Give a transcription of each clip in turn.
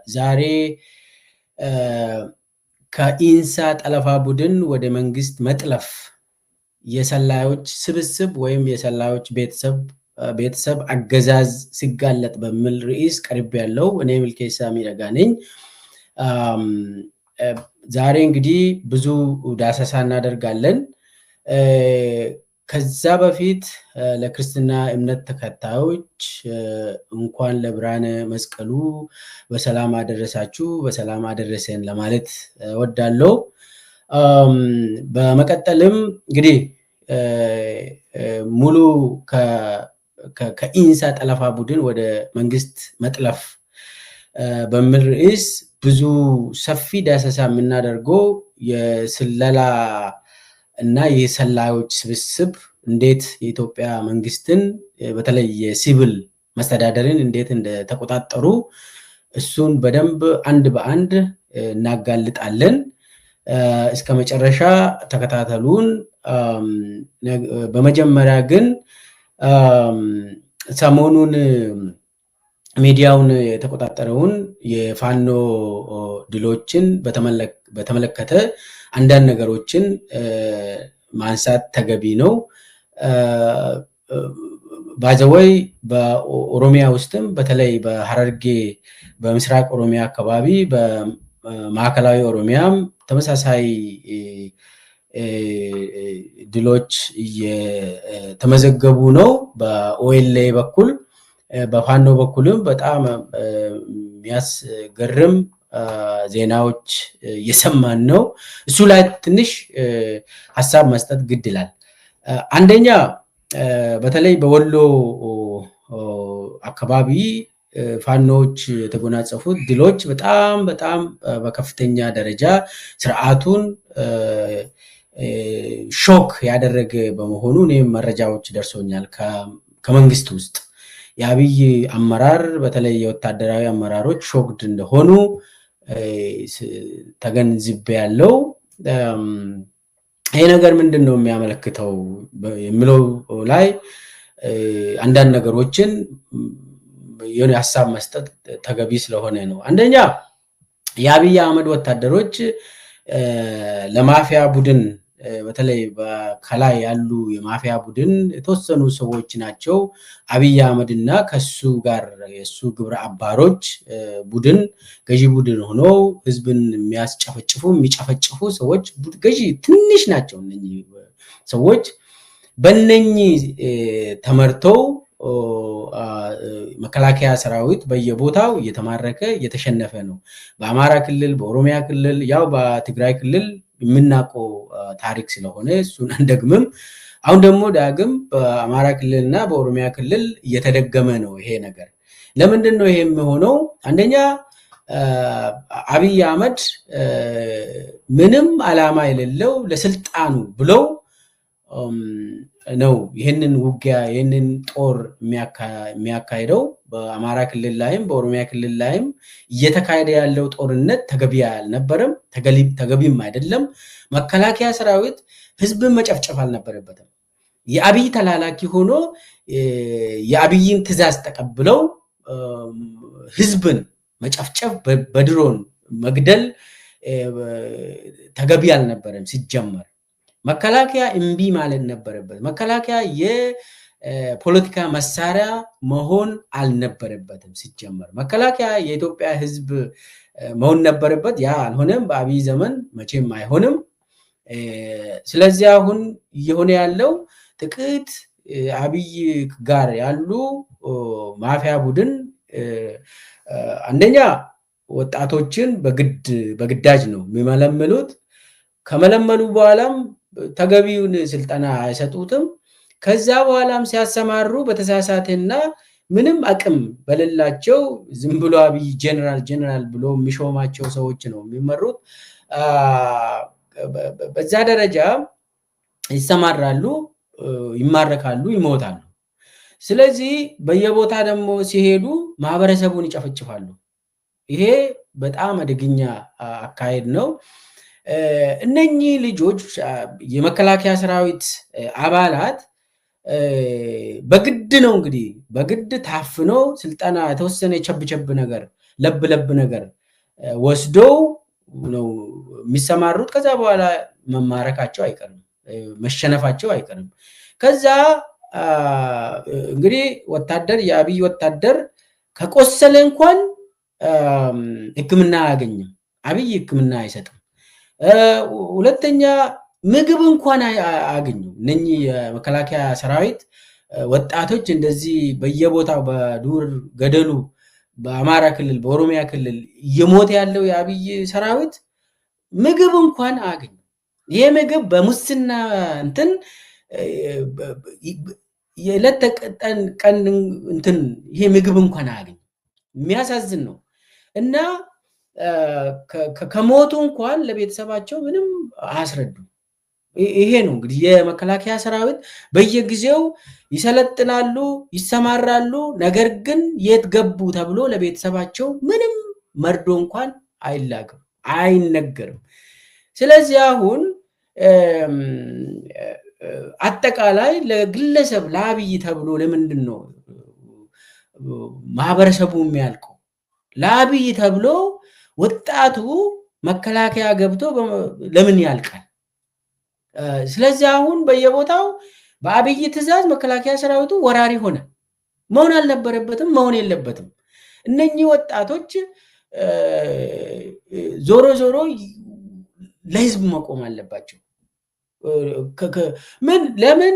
ዛሬ ከኢንሳ ጠለፋ ቡድን ወደ መንግስት መጥለፍ የሰላዮች ስብስብ ወይም የሰላዮች ቤተሰብ አገዛዝ ሲጋለጥ በሚል ርዕስ ቀርብ ያለው እኔ ሚልኬሳ ሚደጋ ነኝ። ዛሬ እንግዲህ ብዙ ዳሰሳ እናደርጋለን። ከዛ በፊት ለክርስትና እምነት ተከታዮች እንኳን ለብርሃነ መስቀሉ በሰላም አደረሳችሁ በሰላም አደረሰን ለማለት ወዳለው። በመቀጠልም እንግዲህ ሙሉ ከኢንሳ ጠለፋ ቡድን ወደ መንግስት መጥለፍ በሚል ርዕስ ብዙ ሰፊ ዳሰሳ የምናደርገው የስለላ እና የሰላዮች ስብስብ እንዴት የኢትዮጵያ መንግስትን በተለይ የሲቪል መስተዳደርን እንዴት እንደተቆጣጠሩ እሱን በደንብ አንድ በአንድ እናጋልጣለን። እስከ መጨረሻ ተከታተሉን። በመጀመሪያ ግን ሰሞኑን ሚዲያውን የተቆጣጠረውን የፋኖ ድሎችን በተመለከተ አንዳንድ ነገሮችን ማንሳት ተገቢ ነው። ባዘወይ በኦሮሚያ ውስጥም በተለይ በሐረርጌ በምስራቅ ኦሮሚያ አካባቢ በማዕከላዊ ኦሮሚያም ተመሳሳይ ድሎች እየተመዘገቡ ነው። በኦኤልኤ በኩል በፋኖ በኩልም በጣም የሚያስገርም ዜናዎች እየሰማን ነው። እሱ ላይ ትንሽ ሀሳብ መስጠት ግድ ይላል። አንደኛ በተለይ በወሎ አካባቢ ፋኖች የተጎናጸፉት ድሎች በጣም በከፍተኛ ደረጃ ስርዓቱን ሾክ ያደረገ በመሆኑ እኔም መረጃዎች ደርሶኛል ከመንግስት ውስጥ የአብይ አመራር በተለይ የወታደራዊ አመራሮች ሾክድ እንደሆኑ ተገንዝቤ ያለው። ይሄ ነገር ምንድነው የሚያመለክተው የሚለው ላይ አንዳንድ ነገሮችን የሆነ ሐሳብ መስጠት ተገቢ ስለሆነ ነው። አንደኛ የአብይ አህመድ ወታደሮች ለማፊያ ቡድን በተለይ ከላይ ያሉ የማፊያ ቡድን የተወሰኑ ሰዎች ናቸው። አብይ አህመድና ከሱ ጋር የሱ ግብረ አባሮች ቡድን ገዢ ቡድን ሆነው ህዝብን የሚጨፈጭፉ ሰዎች ገዢ ትንሽ ናቸው። እነኚህ ሰዎች በእነኚህ ተመርተው መከላከያ ሰራዊት በየቦታው እየተማረከ እየተሸነፈ ነው። በአማራ ክልል፣ በኦሮሚያ ክልል፣ ያው በትግራይ ክልል የምናውቀው ታሪክ ስለሆነ እሱን አንደግምም። አሁን ደግሞ ዳግም በአማራ ክልልና በኦሮሚያ ክልል እየተደገመ ነው ይሄ ነገር። ለምንድን ነው ይሄ የሚሆነው? አንደኛ አብይ አህመድ ምንም ዓላማ የሌለው ለስልጣኑ ብለው ነው ይህንን ውጊያ ይህንን ጦር የሚያካሂደው። በአማራ ክልል ላይም በኦሮሚያ ክልል ላይም እየተካሄደ ያለው ጦርነት ተገቢ አልነበረም፣ ተገቢም አይደለም። መከላከያ ሰራዊት ህዝብን መጨፍጨፍ አልነበረበትም። የአብይ ተላላኪ ሆኖ የአብይን ትዕዛዝ ተቀብለው ህዝብን መጨፍጨፍ በድሮን መግደል ተገቢ አልነበረም ሲጀመር። መከላከያ እምቢ ማለት ነበረበት። መከላከያ የፖለቲካ መሳሪያ መሆን አልነበረበትም ሲጀመር። መከላከያ የኢትዮጵያ ህዝብ መሆን ነበረበት። ያ አልሆነም። በአብይ ዘመን መቼም አይሆንም። ስለዚህ አሁን እየሆነ ያለው ጥቂት አብይ ጋር ያሉ ማፊያ ቡድን አንደኛ ወጣቶችን በግዳጅ ነው የሚመለምሉት። ከመለመሉ በኋላም ተገቢውን ስልጠና አይሰጡትም። ከዛ በኋላም ሲያሰማሩ በተሳሳተና ምንም አቅም በሌላቸው ዝም ብሎ አብይ ጀነራል ብሎ የሚሾማቸው ሰዎች ነው የሚመሩት። በዛ ደረጃ ይሰማራሉ፣ ይማረካሉ፣ ይሞታሉ። ስለዚህ በየቦታ ደግሞ ሲሄዱ ማህበረሰቡን ይጨፈጭፋሉ። ይሄ በጣም አደገኛ አካሄድ ነው። እነኚህ ልጆች የመከላከያ ሰራዊት አባላት በግድ ነው እንግዲህ በግድ ታፍኖ ስልጠና የተወሰነ ቸብቸብ ነገር ለብ ነገር ወስደው ነው የሚሰማሩት። ከዛ በኋላ መማረካቸው አይቀርም፣ መሸነፋቸው አይቀርም። ከዛ እንግዲህ ወታደር የአብይ ወታደር ከቆሰለ እንኳን ሕክምና አያገኝም። አብይ ሕክምና አይሰጥም። ሁለተኛ ምግብ እንኳን አያገኙም። እነኚህ የመከላከያ ሰራዊት ወጣቶች እንደዚህ በየቦታው በዱር ገደሉ በአማራ ክልል በኦሮሚያ ክልል እየሞተ ያለው የአብይ ሰራዊት ምግብ እንኳን አያገኙም። ይሄ ምግብ በሙስና እንትን የዕለት ቀን እንትን ይሄ ምግብ እንኳን አያገኙም። የሚያሳዝን ነው። እና ከሞቱ እንኳን ለቤተሰባቸው ምንም አያስረዱም። ይሄ ነው እንግዲህ የመከላከያ ሰራዊት በየጊዜው ይሰለጥናሉ፣ ይሰማራሉ። ነገር ግን የት ገቡ ተብሎ ለቤተሰባቸው ምንም መርዶ እንኳን አይላክም፣ አይነገርም። ስለዚህ አሁን አጠቃላይ ለግለሰብ ለአብይ ተብሎ ለምንድን ነው ማህበረሰቡ የሚያልቀው? ለአብይ ተብሎ ወጣቱ መከላከያ ገብቶ ለምን ያልቃል? ስለዚህ አሁን በየቦታው በአብይ ትዕዛዝ መከላከያ ሰራዊቱ ወራሪ ሆነ። መሆን አልነበረበትም፣ መሆን የለበትም። እነኚህ ወጣቶች ዞሮ ዞሮ ለህዝብ መቆም አለባቸው። ለምን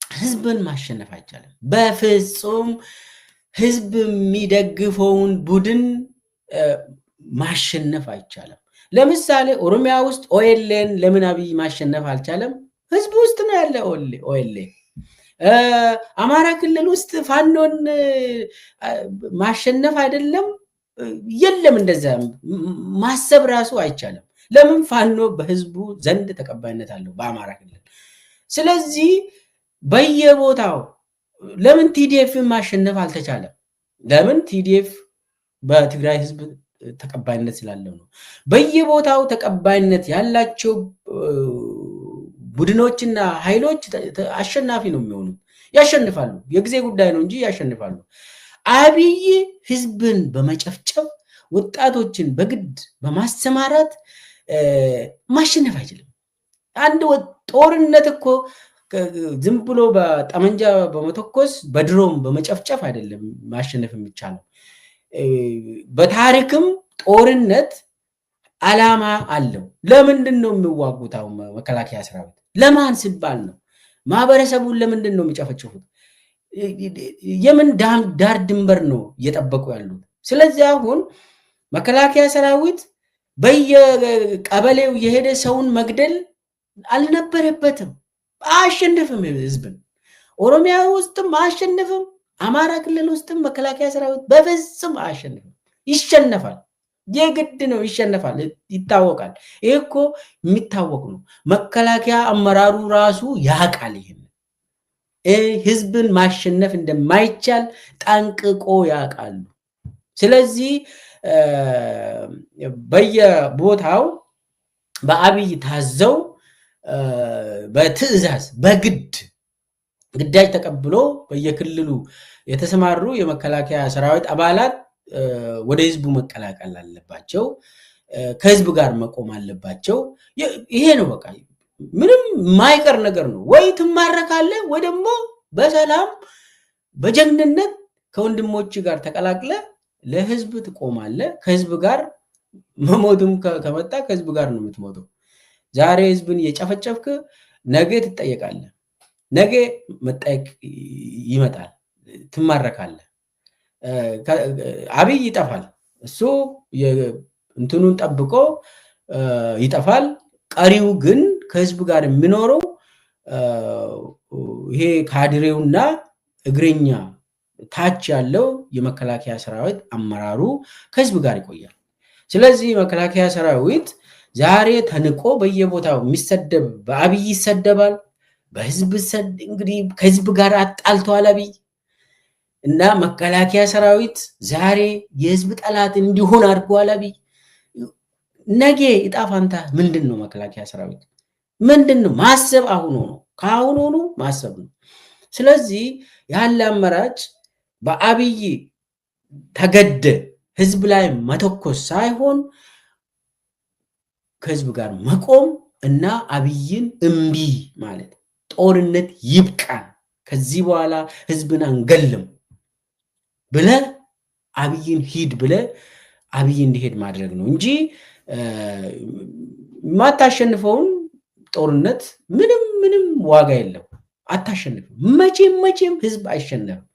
ህዝብን ማሸነፍ አይቻልም? በፍጹም ህዝብ የሚደግፈውን ቡድን ማሸነፍ አይቻልም። ለምሳሌ ኦሮሚያ ውስጥ ኦኤልኤን ለምን አብይ ማሸነፍ አልቻለም? ህዝብ ውስጥ ነው ያለ ኦኤልኤ። አማራ ክልል ውስጥ ፋኖን ማሸነፍ አይደለም የለም፣ እንደዛ ማሰብ ራሱ አይቻልም። ለምን? ፋኖ በህዝቡ ዘንድ ተቀባይነት አለው በአማራ ክልል። ስለዚህ በየቦታው ለምን ቲዲኤፍን ማሸነፍ አልተቻለም? ለምን? ቲዲኤፍ በትግራይ ህዝብ ተቀባይነት ስላለው ነው። በየቦታው ተቀባይነት ያላቸው ቡድኖችና ኃይሎች አሸናፊ ነው የሚሆኑት፣ ያሸንፋሉ። የጊዜ ጉዳይ ነው እንጂ ያሸንፋሉ። አብይ ህዝብን በመጨፍጨፍ ወጣቶችን በግድ በማሰማራት ማሸነፍ አይችልም። አንድ ጦርነት እኮ ዝም ብሎ በጠመንጃ በመተኮስ በድሮም በመጨፍጨፍ አይደለም ማሸነፍ የሚቻለው። በታሪክም ጦርነት ዓላማ አለው። ለምንድን ነው የሚዋጉት? አሁን መከላከያ ሰራዊት ለማን ሲባል ነው? ማህበረሰቡን ለምንድን ነው የሚጨፈጭፉት? የምን ዳር ድንበር ነው እየጠበቁ ያሉት? ስለዚህ አሁን መከላከያ ሰራዊት በየቀበሌው የሄደ ሰውን መግደል አልነበረበትም። አያሸንፍም። ህዝብን ኦሮሚያ ውስጥም አያሸንፍም። አማራ ክልል ውስጥም መከላከያ ሰራዊት በፍጹም አያሸንፍም። ይሸነፋል። የግድ ነው፣ ይሸነፋል፣ ይታወቃል። ይህ እኮ የሚታወቅ ነው። መከላከያ አመራሩ ራሱ ያውቃል። ይህን ህዝብን ማሸነፍ እንደማይቻል ጠንቅቆ ያውቃሉ። ስለዚህ በየቦታው በአብይ ታዘው በትዕዛዝ በግድ ግዳጅ ተቀብሎ በየክልሉ የተሰማሩ የመከላከያ ሰራዊት አባላት ወደ ህዝቡ መቀላቀል አለባቸው። ከህዝብ ጋር መቆም አለባቸው። ይሄ ነው በቃ ምንም የማይቀር ነገር ነው። ወይ ትማረካለህ ወይ ደግሞ በሰላም በጀግንነት ከወንድሞች ጋር ተቀላቅለ ለህዝብ ትቆማለህ። ከህዝብ ጋር መሞትም ከመጣ ከህዝብ ጋር ነው የምትሞተው። ዛሬ ህዝብን እየጨፈጨፍክ ነገ ትጠየቃለህ። ነገ መጠየቅ ይመጣል፣ ትማረካለህ። አብይ ይጠፋል። እሱ እንትኑን ጠብቆ ይጠፋል። ቀሪው ግን ከህዝብ ጋር የሚኖረው ይሄ ካድሬውና እግረኛ ታች ያለው የመከላከያ ሰራዊት አመራሩ ከህዝብ ጋር ይቆያል። ስለዚህ መከላከያ ሰራዊት ዛሬ ተንቆ በየቦታው የሚሰደብ በአብይ ይሰደባል። በህዝብ እንግዲህ ከህዝብ ጋር አጣልቷል አብይ እና መከላከያ ሰራዊት ዛሬ የህዝብ ጠላት እንዲሆን አድርጓል አብይ። ነገ ዕጣ ፈንታ ምንድን ነው? መከላከያ ሰራዊት ምንድን ነው? ማሰብ አሁን ነው፣ ከአሁን ሆኖ ማሰብ ነው። ስለዚህ ያለ አማራጭ በአብይ ተገደ ህዝብ ላይ መተኮስ ሳይሆን ከህዝብ ጋር መቆም እና አብይን እምቢ ማለት ጦርነት ይብቃን፣ ከዚህ በኋላ ህዝብን አንገልም ብለ አብይን ሂድ ብለ አብይ እንዲሄድ ማድረግ ነው እንጂ ማታሸንፈውን ጦርነት ምንም ዋጋ የለው። አታሸንፍም። መቼም ህዝብ አይሸነፍም።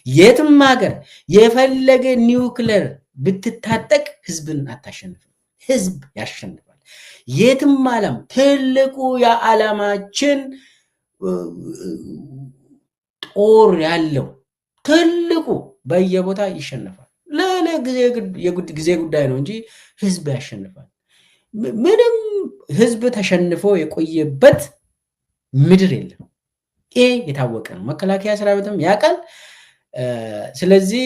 የትም ሀገር የፈለገ ኒውክለር ብትታጠቅ ህዝብን አታሸንፍም። ህዝብ ያሸንፋል። የትም ዓለም ትልቁ የዓለማችን ጦር ያለው ትልቁ በየቦታ ይሸነፋል። ጊዜ ጉዳይ ነው እንጂ ህዝብ ያሸንፋል። ምንም ህዝብ ተሸንፎ የቆየበት ምድር የለም። ይሄ የታወቀ ነው። መከላከያ ሰራዊትም ያውቃል። ስለዚህ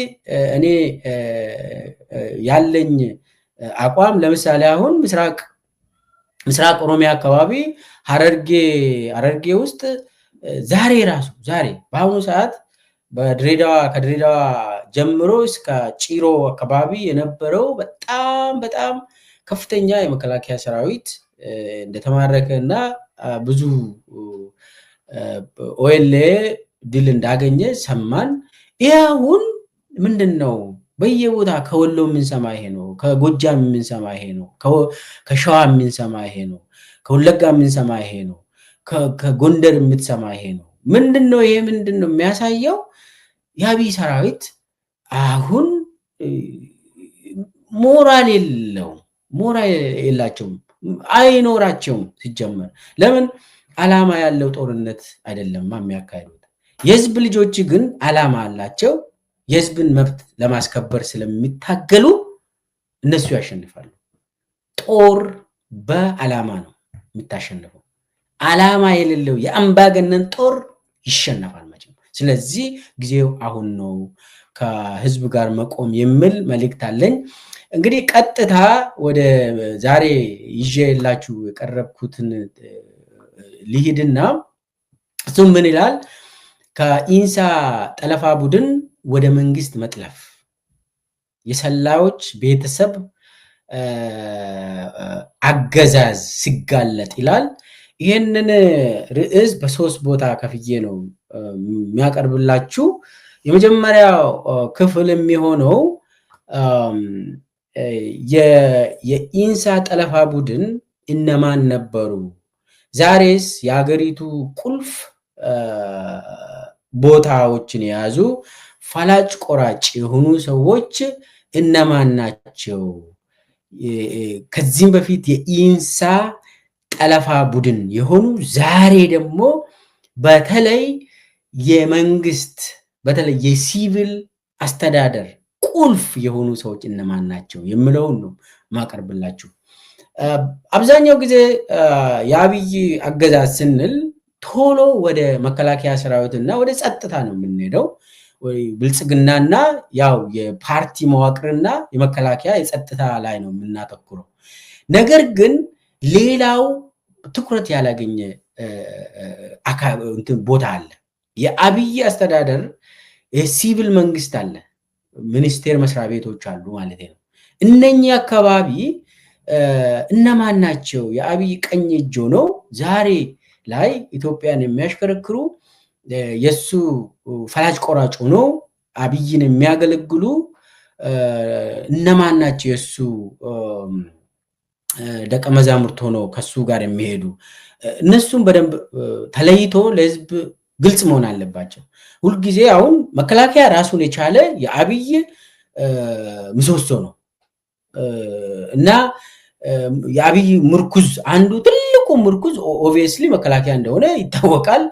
እኔ ያለኝ አቋም ለምሳሌ አሁን ምስራቅ ኦሮሚያ አካባቢ ሐረርጌ ውስጥ ዛሬ በአሁኑ ሰዓት ከድሬዳዋ ጀምሮ እስከ ጭሮ አካባቢ የነበረው በጣም ከፍተኛ የመከላከያ ሰራዊት እንደተማረከ እና ብዙ ኦኤልኤ ድል እንዳገኘ ሰማን። ይህ አሁን ምንድን ነው? በየቦታ ከወሎ የምንሰማ ይሄ ነው። ከጎጃም የምንሰማ ይሄ ነው። ከሸዋ የምንሰማ ይሄ ነው። ከወለጋ የምንሰማ ይሄ ነው። ከጎንደር የምትሰማ ይሄ ነው። ምንድን ነው ይሄ? ምንድን ነው የሚያሳየው? የአብይ ሰራዊት አሁን ሞራል የላቸውም፣ አይኖራቸውም። ሲጀመር ለምን ዓላማ ያለው ጦርነት አይደለም የሚያካሂዱት። የህዝብ ልጆች ግን ዓላማ አላቸው። የህዝብን መብት ለማስከበር ስለሚታገሉ እነሱ ያሸንፋሉ። ጦር በዓላማ ነው የሚታሸንፈው። ዓላማ የሌለው የአምባገነን ጦር ይሸነፋል መቼም። ስለዚህ ጊዜው አሁን ነው ከህዝብ ጋር መቆም የሚል መልእክት አለኝ። እንግዲህ ቀጥታ ወደ ዛሬ ይዤላችሁ የቀረብኩትን ልሂድና እሱም ምን ይላል? ከኢንሳ ጠለፋ ቡድን ወደ መንግስት መጥለፍ የሰላዮች ቤተሰብ አገዛዝ ሲጋለጥ ይላል። ይህንን ርዕስ በሶስት ቦታ ከፍዬ ነው የሚያቀርብላችሁ። የመጀመሪያው ክፍል የሚሆነው የኢንሳ ጠለፋ ቡድን እነማን ነበሩ? ዛሬስ የሀገሪቱ ቁልፍ ቦታዎችን የያዙ ፈላጭ ቆራጭ የሆኑ ሰዎች እነማን ናቸው? ከዚህም በፊት የኢንሳ ጠለፋ ቡድን የሆኑ ዛሬ ደግሞ በተለይ የመንግስት በተለይ የሲቪል አስተዳደር ቁልፍ የሆኑ ሰዎች እነማን ናቸው የምለውን ነው ማቀርብላችሁ። አብዛኛው ጊዜ የአብይ አገዛዝ ስንል ቶሎ ወደ መከላከያ ሰራዊትና ወደ ጸጥታ ነው የምንሄደው። ብልጽግናና ያው የፓርቲ መዋቅርና የመከላከያ የጸጥታ ላይ ነው የምናተኩረው። ነገር ግን ሌላው ትኩረት ያላገኘ ቦታ አለ። የአብይ አስተዳደር የሲቪል መንግስት አለ፣ ሚኒስቴር መስሪያ ቤቶች አሉ ማለት ነው። እነኚህ አካባቢ እነማን ናቸው? የአብይ ቀኝ እጅ ነው ዛሬ ላይ ኢትዮጵያን የሚያሽከረክሩ የሱ ፈላጭ ቆራጭ ሆኖ አብይን የሚያገለግሉ እነማን ናቸው? የሱ ደቀ መዛሙርት ሆኖ ከሱ ጋር የሚሄዱ እነሱም በደንብ ተለይቶ ለህዝብ ግልጽ መሆን አለባቸው። ሁልጊዜ አሁን መከላከያ ራሱን የቻለ የአብይ ምሰሶ ነው እና የአብይ ምርኩዝ አንዱ ትልቁ ምርኩዝ ኦብቪየስሊ መከላከያ እንደሆነ ይታወቃል።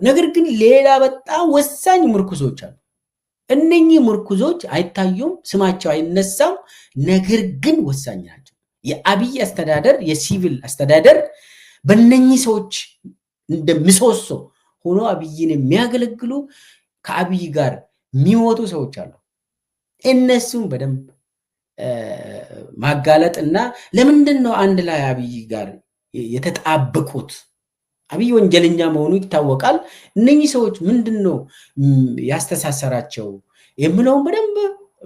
ነገር ግን ሌላ በጣም ወሳኝ ምርኩዞች አሉ። እነኚህ ምርኩዞች አይታዩም፣ ስማቸው አይነሳም፣ ነገር ግን ወሳኝ ናቸው። የአብይ አስተዳደር የሲቪል አስተዳደር በእነኚህ ሰዎች እንደ ምሰሶ ሆኖ አብይን የሚያገለግሉ ከአብይ ጋር የሚሞቱ ሰዎች አሉ። እነሱም በደንብ ማጋለጥና ለምንድን ነው አንድ ላይ አብይ ጋር የተጣበቁት? አብይ ወንጀለኛ መሆኑ ይታወቃል። እነኚህ ሰዎች ምንድን ነው ያስተሳሰራቸው የምለውን በደንብ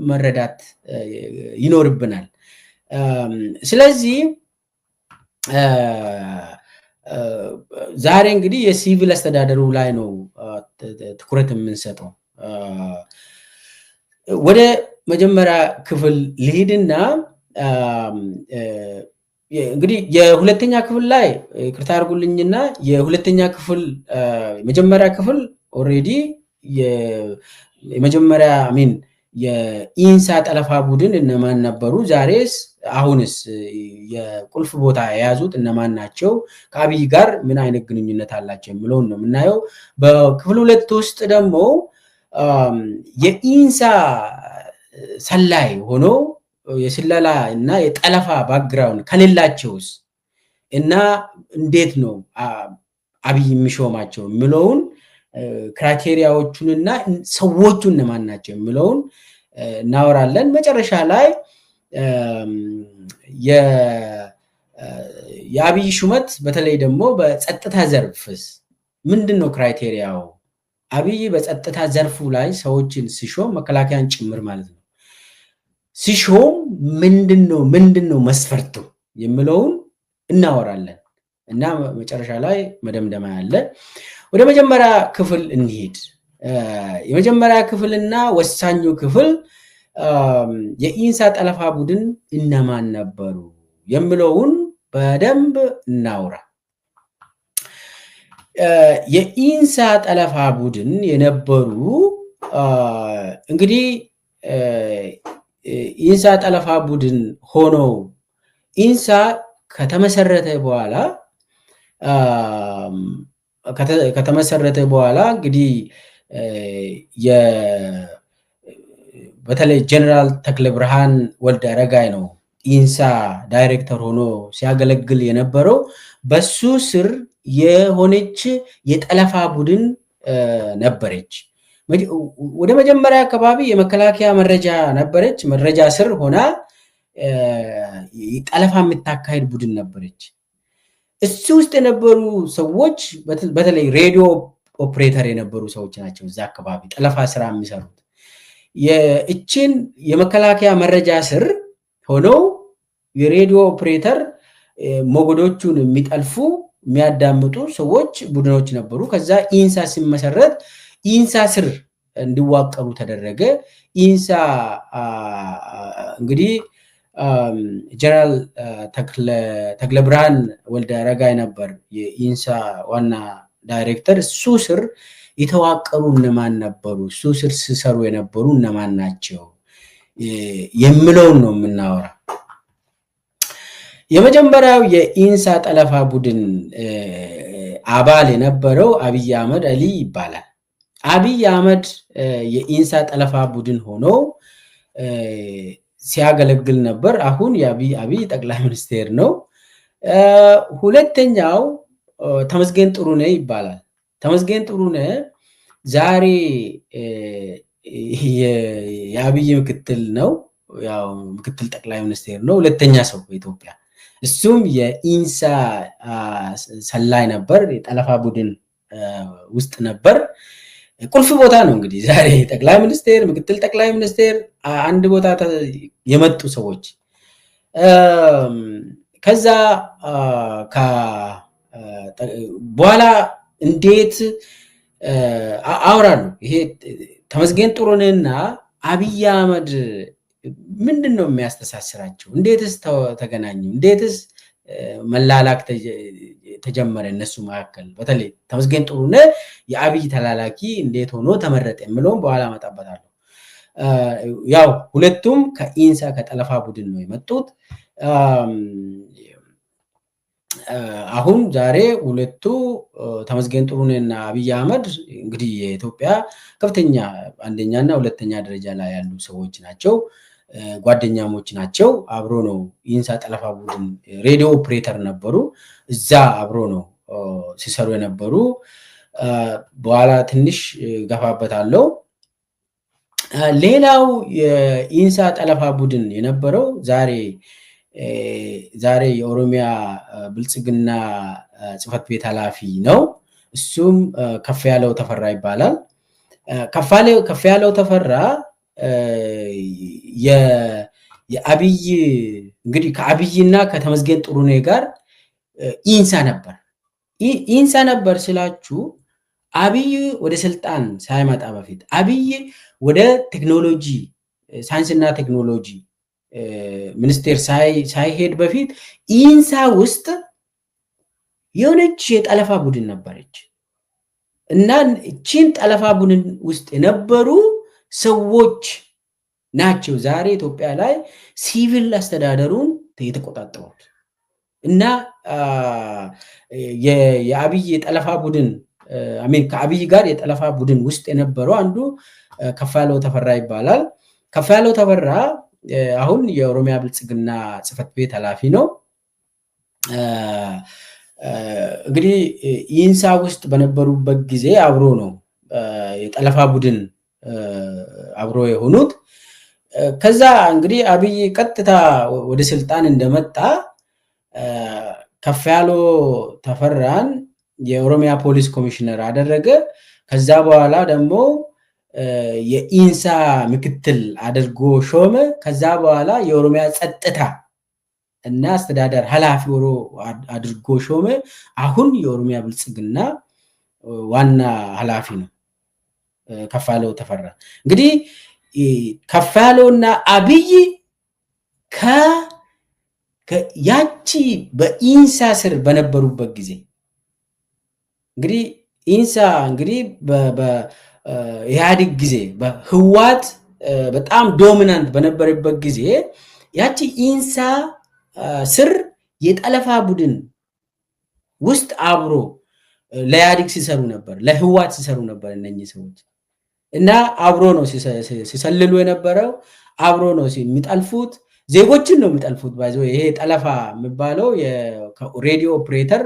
መረዳት ይኖርብናል። ስለዚህ ዛሬ እንግዲህ የሲቪል አስተዳደሩ ላይ ነው ትኩረት የምንሰጠው። ወደ መጀመሪያ ክፍል ልሂድና እንግዲህ የሁለተኛ ክፍል ላይ ይቅርታ አድርጉልኝና የሁለተኛ ክፍል የመጀመሪያ ክፍል ኦሬዲ የመጀመሪያ አሚን የኢንሳ ጠለፋ ቡድን እነማን ነበሩ፣ ዛሬስ አሁንስ የቁልፍ ቦታ የያዙት እነማን ናቸው፣ ከአብይ ጋር ምን አይነት ግንኙነት አላቸው የሚለውን ነው የምናየው። በክፍል 2 ውስጥ ደግሞ የኢንሳ ሰላይ ሆኖ የስለላ እና የጠለፋ ባክግራውንድ ከሌላቸውስ እና እንዴት ነው አብይ የሚሾማቸው የሚለውን ክራይቴሪያዎቹንና ሰዎቹ እነማን ናቸው የሚለውን እናወራለን። መጨረሻ ላይ የአብይ ሹመት በተለይ ደግሞ በጸጥታ ዘርፍስ ምንድነው ክራይቴሪያው? አብይ በጸጥታ ዘርፉ ላይ ሰዎችን ሲሾም መከላከያን ጭምር ማለት ነው ሲሾም ምንድነው መስፈርቱ የሚለውን እናወራለን እና መጨረሻ ላይ መደምደማ ያለ። ወደ መጀመሪያ ክፍል እንሂድ። የመጀመሪያ ክፍልና ወሳኙ ክፍል የኢንሳ ጠለፋ ቡድን እነማን ነበሩ የሚለውን በደንብ እናውራ። የኢንሳ ጠለፋ ቡድን የነበሩ እንግዲህ ኢንሳ ጠለፋ ቡድን ሆኖ ኢንሳ ከተመሰረተ በኋላ እንግዲህ በተለይ ጀነራል ተክለ ብርሃን ወልደ አረጋይ ነው ኢንሳ ዳይሬክተር ሆኖ ሲያገለግል የነበረው። በሱ ስር የሆነች የጠለፋ ቡድን ነበረች። ወደ መጀመሪያ አካባቢ የመከላከያ መረጃ ነበረች። መረጃ ስር ሆና ጠለፋ የምታካሄድ ቡድን ነበረች። እሱ ውስጥ የነበሩ ሰዎች በተለይ ሬዲዮ ኦፕሬተር የነበሩ ሰዎች ናቸው። እዛ አካባቢ ጠለፋ ስራ የሚሰሩት የእችን የመከላከያ መረጃ ስር ሆነው የሬዲዮ ኦፕሬተር ሞገዶቹን የሚጠልፉ የሚያዳምጡ ሰዎች ቡድኖች ነበሩ። ከዛ ኢንሳ ሲመሰረት ኢንሳ ስር እንዲዋቀሩ ተደረገ። ኢንሳ እንግዲህ ጀነራል ተክለ ብርሃን ወልደ አረጋይ ነበር የኢንሳ ዋና ዳይሬክተር። እሱ ስር የተዋቀሩ እነማን ነበሩ፣ እሱ ስር ሲሰሩ የነበሩ እነማን ናቸው የሚለውን ነው የምናወራ። የመጀመሪያው የኢንሳ ጠለፋ ቡድን አባል የነበረው አብይ አህመድ አሊ ይባላል። አብይ አህመድ የኢንሳ ጠለፋ ቡድን ሆኖ ሲያገለግል ነበር። አሁን የአብይ ጠቅላይ ሚኒስቴር ነው። ሁለተኛው ተመስገን ጥሩነህ ይባላል። ተመስገን ጥሩነህ ዛሬ የአብይ ምክትል ነው፣ ያው ምክትል ጠቅላይ ሚኒስቴር ነው። ሁለተኛ ሰው በኢትዮጵያ። እሱም የኢንሳ ሰላይ ነበር፣ የጠለፋ ቡድን ውስጥ ነበር። ቁልፍ ቦታ ነው እንግዲህ ዛሬ ጠቅላይ ሚኒስቴር፣ ምክትል ጠቅላይ ሚኒስቴር አንድ ቦታ የመጡ ሰዎች። ከዛ በኋላ እንዴት አውራሉ። ይሄ ተመስገን ጥሩነህና አብይ አህመድ ምንድነው የሚያስተሳስራቸው? እንዴትስ ተገናኙ? እንዴትስ መላላክ ተጀመረ እነሱ መካከል? በተለይ ተመስገን ጥሩነህ የአብይ ተላላኪ እንዴት ሆኖ ተመረጠ የሚለውን በኋላ መጣበታለሁ። ያው ሁለቱም ከኢንሳ ከጠለፋ ቡድን ነው የመጡት። አሁን ዛሬ ሁለቱ ተመስገን ጥሩነህና አብይ አህመድ እንግዲህ የኢትዮጵያ ከፍተኛ አንደኛና ሁለተኛ ደረጃ ላይ ያሉ ሰዎች ናቸው። ጓደኛሞች ናቸው። አብሮ ነው ኢንሳ ጠለፋ ቡድን ሬዲዮ ኦፕሬተር ነበሩ። እዛ አብሮ ነው ሲሰሩ የነበሩ። በኋላ ትንሽ ገፋበታለሁ። ሌላው የኢንሳ ጠለፋ ቡድን የነበረው ዛሬ የኦሮሚያ ብልጽግና ጽህፈት ቤት ኃላፊ ነው። እሱም ከፍ ያለው ተፈራ ይባላል። ከፍ ያለው ተፈራ የአብይ እንግዲህ ከአብይና ከተመስገን ጥሩነህ ጋር ኢንሳ ነበር። ኢንሳ ነበር ስላችሁ አብይ ወደ ስልጣን ሳይመጣ በፊት አብይ ወደ ቴክኖሎጂ ሳይንስና ቴክኖሎጂ ሚኒስቴር ሳይሄድ በፊት ኢንሳ ውስጥ የሆነች የጠለፋ ቡድን ነበረች እና እቺን ጠለፋ ቡድን ውስጥ የነበሩ ሰዎች ናቸው ዛሬ ኢትዮጵያ ላይ ሲቪል አስተዳደሩን የተቆጣጠሩት። እና የአብይ የጠለፋ ቡድን ከአብይ ጋር የጠለፋ ቡድን ውስጥ የነበረው አንዱ ከፍያለው ተፈራ ይባላል። ከፍያለው ተፈራ አሁን የኦሮሚያ ብልጽግና ጽህፈት ቤት ኃላፊ ነው። እንግዲህ ኢንሳ ውስጥ በነበሩበት ጊዜ አብሮ ነው የጠለፋ ቡድን አብሮ የሆኑት። ከዛ እንግዲህ አብይ ቀጥታ ወደ ስልጣን እንደመጣ ከፍያለው ተፈራን የኦሮሚያ ፖሊስ ኮሚሽነር አደረገ። ከዛ በኋላ ደግሞ የኢንሳ ምክትል አድርጎ ሾመ። ከዛ በኋላ የኦሮሚያ ጸጥታ እና አስተዳደር ኃላፊ ሆኖ አድርጎ ሾመ። አሁን የኦሮሚያ ብልጽግና ዋና ኃላፊ ነው ከፍያለው ተፈራ። እንግዲህ ከፍያለውና አብይ ያቺ በኢንሳ ስር በነበሩበት ጊዜ እንግዲህ ኢንሳ እንግዲህ በኢህአዴግ ጊዜ በህዋት በጣም ዶሚናንት በነበረበት ጊዜ ያቺ ኢንሳ ስር የጠለፋ ቡድን ውስጥ አብሮ ለኢህአዴግ ሲሰሩ ነበር፣ ለህዋት ሲሰሩ ነበር እነኚህ ሰዎች እና አብሮ ነው ሲሰልሉ የነበረው፣ አብሮ ነው የሚጠልፉት፣ ዜጎችን ነው የሚጠልፉት። ባይዘው ይሄ ጠለፋ የሚባለው የሬዲዮ ኦፕሬተር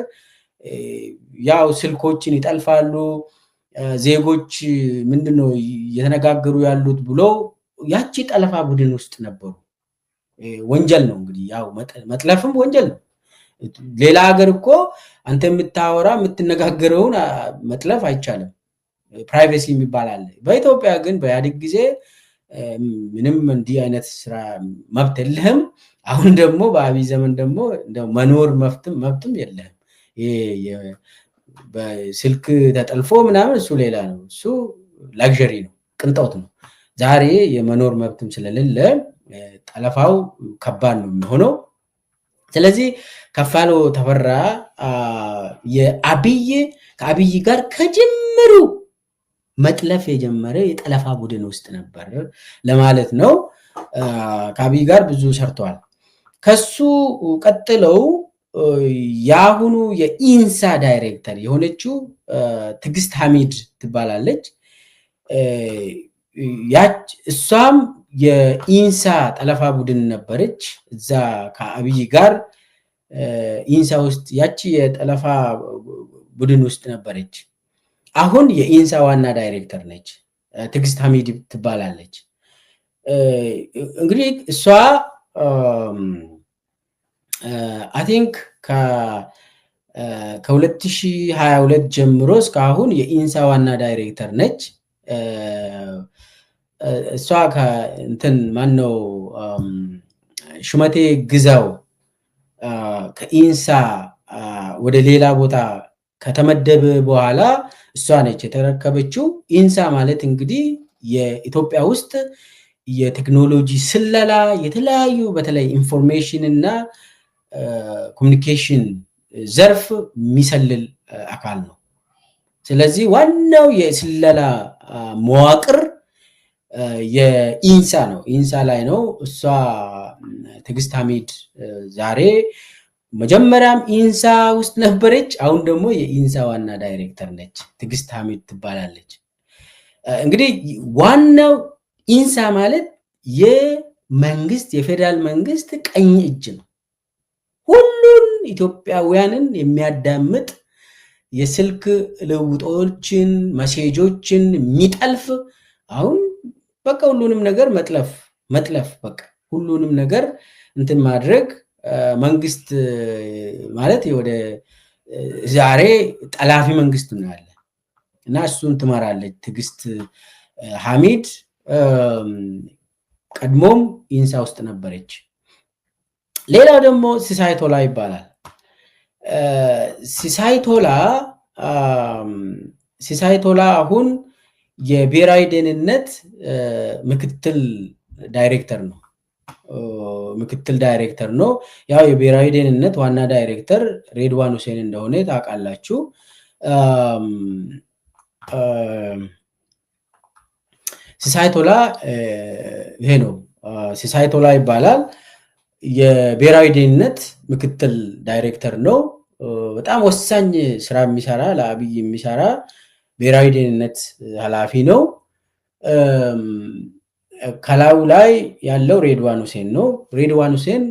ያው ስልኮችን ይጠልፋሉ፣ ዜጎች ምንድነው እየተነጋገሩ ያሉት ብሎ ያቺ ጠለፋ ቡድን ውስጥ ነበሩ። ወንጀል ነው እንግዲህ ያው መጥለፍም ወንጀል ነው። ሌላ ሀገር እኮ አንተ የምታወራ የምትነጋገረውን መጥለፍ አይቻልም፣ ፕራይቬሲ የሚባል አለ። በኢትዮጵያ ግን በኢህአዴግ ጊዜ ምንም እንዲህ አይነት ስራ መብት የለህም። አሁን ደግሞ በአብይ ዘመን ደግሞ መኖር መብትም የለህም። በስልክ ተጠልፎ ምናምን እሱ ሌላ ነው፣ እሱ ላግዠሪ ነው፣ ቅንጦት ነው። ዛሬ የመኖር መብትም ስለሌለ ጠለፋው ከባድ ነው የሚሆነው። ስለዚህ ከፍያለው ተፈራ ከአብይ ጋር ከጅምሩ መጥለፍ የጀመረ የጠለፋ ቡድን ውስጥ ነበር ለማለት ነው። ከአብይ ጋር ብዙ ሰርተዋል። ከሱ ቀጥለው የአሁኑ የኢንሳ ዳይሬክተር የሆነችው ትዕግስት ሐሚድ ትባላለች። እሷም የኢንሳ ጠለፋ ቡድን ነበረች። እዛ ከአብይ ጋር ኢንሳ ውስጥ ያቺ የጠለፋ ቡድን ውስጥ ነበረች። አሁን የኢንሳ ዋና ዳይሬክተር ነች። ትዕግስት ሐሚድ ትባላለች። እንግዲህ እሷ አይ ቲንክ ከ2022 ጀምሮ እስካሁን የኢንሳ ዋና ዳይሬክተር ነች። እሷ ከእንትን ማነው ሹመቴ ግዛው ከኢንሳ ወደ ሌላ ቦታ ከተመደበ በኋላ እሷ ነች የተረከበችው። ኢንሳ ማለት እንግዲህ የኢትዮጵያ ውስጥ የቴክኖሎጂ ስለላ የተለያዩ በተለይ ኢንፎርሜሽን እና ኮሚኒኬሽን ዘርፍ የሚሰልል አካል ነው። ስለዚህ ዋናው የስለላ መዋቅር የኢንሳ ነው፣ ኢንሳ ላይ ነው። እሷ ትዕግስት ሐሚድ ዛሬ መጀመሪያም ኢንሳ ውስጥ ነበረች፣ አሁን ደግሞ የኢንሳ ዋና ዳይሬክተር ነች። ትዕግስት ሐሚድ ትባላለች። እንግዲህ ዋናው ኢንሳ ማለት የመንግስት የፌዴራል መንግስት ቀኝ እጅ ነው። ሁሉን ኢትዮጵያውያንን የሚያዳምጥ የስልክ ልውጦችን መሴጆችን የሚጠልፍ አሁን በቃ ሁሉንም ነገር መጥለፍ በቃ ሁሉንም ነገር እንትን ማድረግ መንግስት ማለት ወደ ዛሬ ጠላፊ መንግስት ነው ያለ እና እሱን ትመራለች ትዕግስት ሐሚድ። ቀድሞም ኢንሳ ውስጥ ነበረች። ሌላው ደግሞ ሲሳይ ቶላ ይባላል። ሲሳይ ቶላ አሁን የብሔራዊ ደህንነት ምክትል ዳይሬክተር ነው። ያው የብሔራዊ ደህንነት ዋና ዳይሬክተር ሬድዋን ሁሴን እንደሆነ ታውቃላችሁ። ሲሳይ ቶላ ይሄ ነው፣ ሲሳይ ቶላ ይባላል። የብሔራዊ ደህንነት ምክትል ዳይሬክተር ነው። በጣም ወሳኝ ስራ የሚሰራ ለአብይ የሚሰራ ብሔራዊ ደህንነት ኃላፊ ነው። ከላዩ ላይ ያለው ሬድዋን ሁሴን ነው። ሬድዋን ሁሴን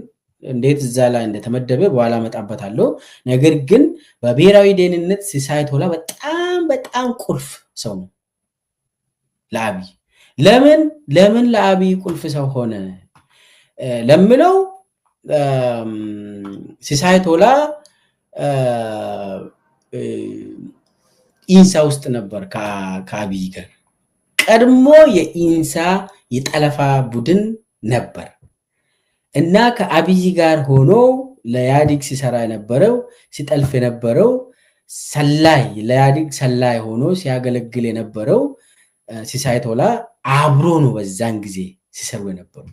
እንዴት እዛ ላይ እንደተመደበ በኋላ መጣበታለሁ። ነገር ግን በብሔራዊ ደህንነት ሲሳይ ቶላ በጣም ቁልፍ ሰው ነው ለአብይ። ለምን ለአብይ ቁልፍ ሰው ሆነ ለምለው ሲሳይ ቶላ ኢንሳ ውስጥ ነበር ከአብይ ጋር። ቀድሞ የኢንሳ የጠለፋ ቡድን ነበር እና ከአብይ ጋር ሆኖ ለኢህአዴግ ሲሰራ የነበረው ሲጠልፍ የነበረው ሰላይ ለኢህአዴግ ሰላይ ሆኖ ሲያገለግል የነበረው ሲሳይ ቶላ አብሮ ነው በዛን ጊዜ ሲሰሩ የነበሩ።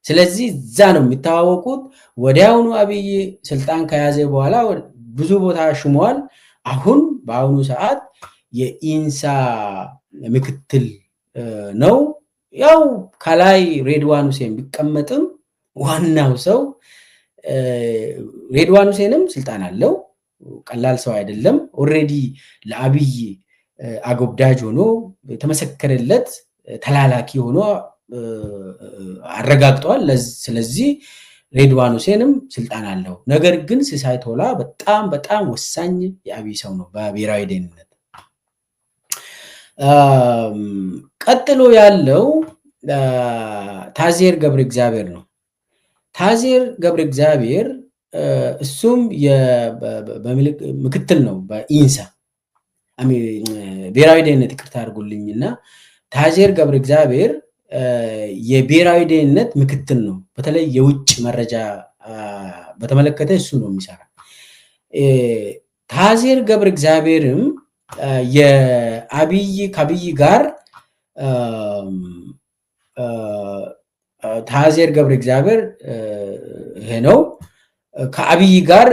ስለዚህ እዛ ነው የሚተዋወቁት። ወዲያውኑ አብይ ስልጣን ከያዘ በኋላ ብዙ ቦታ ሹመዋል። አሁን በአሁኑ ሰዓት የኢንሳ ምክትል ነው። ያው ከላይ ሬድዋን ሁሴን ቢቀመጥም ዋናው ሰው ሬድዋን ሁሴንም ስልጣን አለው። ቀላል ሰው አይደለም። ኦልሬዲ ለአብይ አጎብዳጅ ሆኖ የተመሰከረለት ተላላኪ ሆኖ አረጋግጧል። ስለዚህ ሬድዋን ሁሴንም ስልጣን አለው። ነገር ግን ሲሳይ ቶላ በጣም ወሳኝ የአብይ ሰው ነው በብሔራዊ ደህንነት። ቀጥሎ ያለው ታዜር ገብረ እግዚአብሔር ነው። ታዜር ገብረ እግዚአብሔር እሱም ምክትል ነው በኢንሳ ብሔራዊ ደህንነት፣ ይቅርታ አድርጉልኝና ታዜር ገብረ እግዚአብሔር የብሔራዊ ደህንነት ምክትል ነው። በተለይ የውጭ መረጃ በተመለከተ እሱ ነው የሚሰራ። ታዜር ገብረ እግዚአብሔርም ከአብይ ጋር ታዜር ገብረ እግዚአብሔር ይሄ ነው ከአብይ ጋር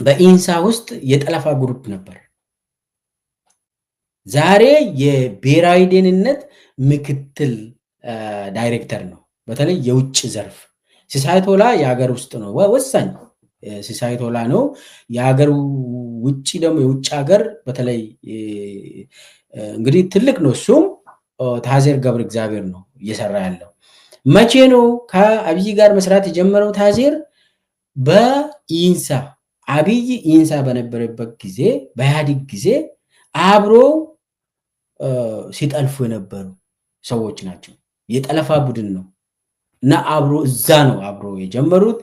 በኢንሳ ውስጥ የጠለፋ ግሩፕ ነበር። ዛሬ የብሔራዊ ደህንነት ምክትል ዳይሬክተር ነው። በተለይ የውጭ ዘርፍ ሲሳይ ቶላ የሀገር ውስጥ ነው ወሳኝ ሲሳይ ቶላ ነው። የሀገር ውጭ ደግሞ የውጭ ሀገር በተለይ እንግዲህ ትልቅ ነው። እሱም ታዜር ገብረ እግዚአብሔር ነው እየሰራ ያለው። መቼ ነው ከአብይ ጋር መስራት የጀመረው? ታዜር በኢንሳ አብይ ኢንሳ በነበረበት ጊዜ በኢህአዴግ ጊዜ አብሮ ሲጠልፉ የነበሩ ሰዎች ናቸው። የጠለፋ ቡድን ነው እና እዛ ነው አብሮ የጀመሩት።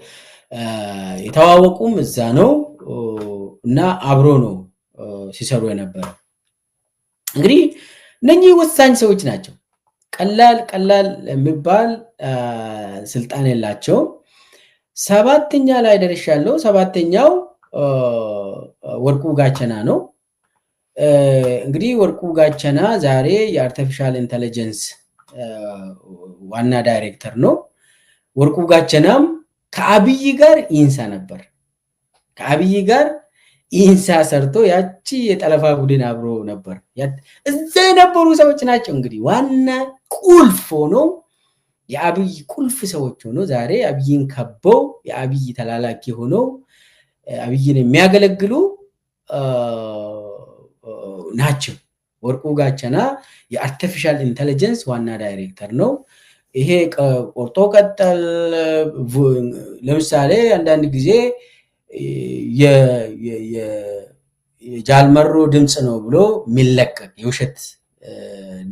የተዋወቁም እዛ ነው እና አብሮ ነው ሲሰሩ የነበረው። እንግዲህ እነኚህ ወሳኝ ሰዎች ናቸው። ቀላል የሚባል ስልጣን የላቸው። ሰባተኛ ላይ ደርሻለሁ። ሰባተኛው ወርቁ ጋቸና ነው። እንግዲህ ወርቁ ጋቸና ዛሬ የአርቲፊሻል ኢንተለጀንስ ዋና ዳይሬክተር ነው። ወርቁ ጋቸናም ከአብይ ጋር ኢንሳ ነበር። ከአብይ ጋር ኢንሳ ሰርቶ ያቺ የጠለፋ ቡድን አብሮ ነበር። እዛ የነበሩ ሰዎች ናቸው። እንግዲህ ዋና ቁልፍ ሆኖ የአብይ ቁልፍ ሰዎች ሆኖ ዛሬ አብይን ከበው የአብይ ተላላኪ ሆኖ አብይን የሚያገለግሉ ናቸው። ወርቁ ጋቸና የአርቲፊሻል ኢንተለጀንስ ዋና ዳይሬክተር ነው። ይሄ ቆርጦ ቀጠል ለምሳሌ አንዳንድ ጊዜ የጃልመሮ ድምፅ ነው ብሎ የሚለቀቅ የውሸት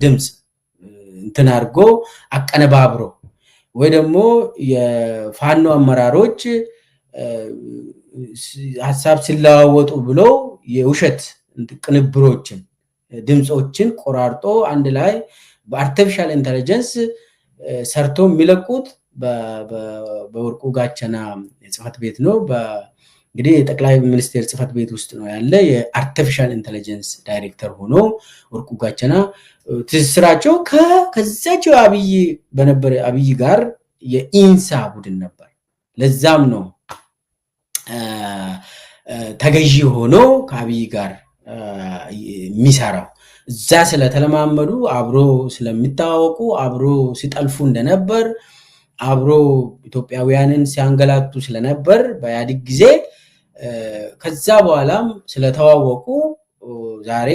ድምፅ እንትን አድርጎ አቀነባብሮ ወይ ደግሞ የፋኖ አመራሮች ሀሳብ ሲለዋወጡ ብሎ የውሸት ቅንብሮችን ድምጾችን ቆራርጦ አንድ ላይ በአርቲፊሻል ኢንተለጀንስ ሰርቶ የሚለቁት በወርቁ ጋቸና ጽህፈት ቤት ነው። እንግዲህ የጠቅላይ ሚኒስቴር ጽህፈት ቤት ውስጥ ነው ያለ የአርቲፊሻል ኢንተለጀንስ ዳይሬክተር ሆኖ ወርቁ ጋቸና ትስስራቸው ከዛቸው አብይ ጋር የኢንሳ ቡድን ነበር። ለዛም ነው ተገዢ ሆኖ ከአብይ ጋር የሚሰራው። እዛ ስለተለማመዱ አብሮ ስለሚታወቁ አብሮ ሲጠልፉ እንደነበር አብሮ ኢትዮጵያውያንን ሲያንገላቱ ስለነበር በኢህአዴግ ጊዜ ከዛ በኋላም ስለተዋወቁ ዛሬ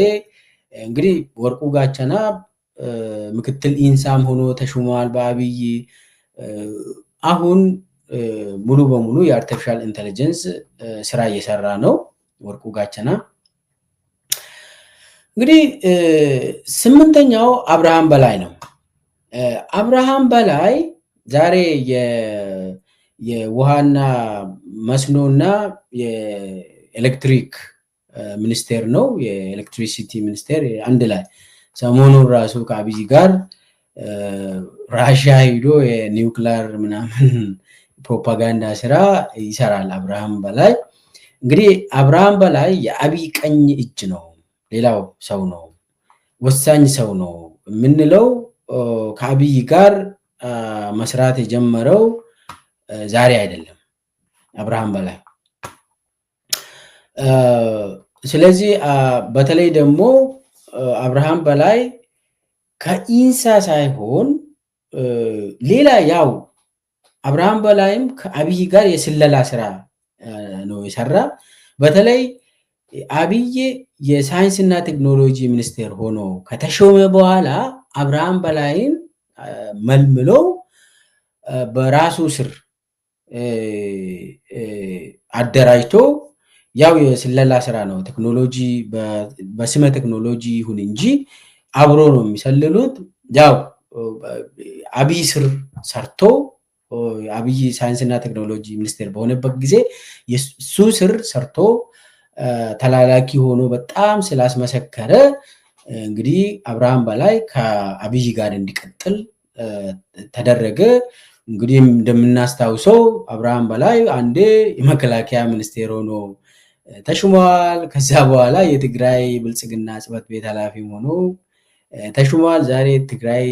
እንግዲህ ወርቁ ጋቸና ምክትል ኢንሳም ሆኖ ተሹሟል በአብይ። አሁን ሙሉ በሙሉ የአርቲፊሻል ኢንተለጀንስ ስራ እየሰራ ነው ወርቁ ጋቸና። እንግዲህ ስምንተኛው አብርሃም በላይ ነው። አብርሃም በላይ ዛሬ የውሃና መስኖና የኤሌክትሪክ ሚኒስቴር ነው። የኤሌክትሪሲቲ ሚኒስቴር አንድ ላይ ሰሞኑን ራሱ ከአብይ ጋር ራሽያ ሄዶ የኒውክሊየር ምናምን ፕሮፓጋንዳ ስራ ይሰራል አብርሃም በላይ። እንግዲህ አብርሃም በላይ የአብይ ቀኝ እጅ ነው፣ ሌላው ሰው ነው፣ ወሳኝ ሰው ነው የምንለው ከአብይ ጋር መስራት የጀመረው ዛሬ አይደለም አብርሃም በላይ። ስለዚህ በተለይ ደግሞ አብርሃም በላይ ከኢንሳ ሳይሆን ሌላ ያው አብርሃም በላይም ከአብይ ጋር የስለላ ስራ ነው የሰራ። በተለይ አብይ የሳይንስና ቴክኖሎጂ ሚኒስቴር ሆኖ ከተሾመ በኋላ አብርሃም በላይን መልምለው በራሱ ስር አደራጅቶ ያው የስለላ ስራ ነው። ቴክኖሎጂ በስመ ቴክኖሎጂ ይሁን እንጂ አብሮ ነው የሚሰልሉት። ያው አብይ ስር ሰርቶ አብይ ሳይንስና ቴክኖሎጂ ሚኒስቴር በሆነበት ጊዜ የሱ ስር ሰርቶ ተላላኪ ሆኖ በጣም ስላስመሰከረ እንግዲህ አብርሃም በላይ ከአብይ ጋር እንዲቀጥል ተደረገ። እንግዲህ እንደምናስታውሰው አብርሃም በላይ አንዴ የመከላከያ ሚኒስቴር ሆኖ ተሹሟል። ከዛ በኋላ የትግራይ ብልጽግና ጽህፈት ቤት ኃላፊ ሆኖ ተሹሟል። ዛሬ ትግራይ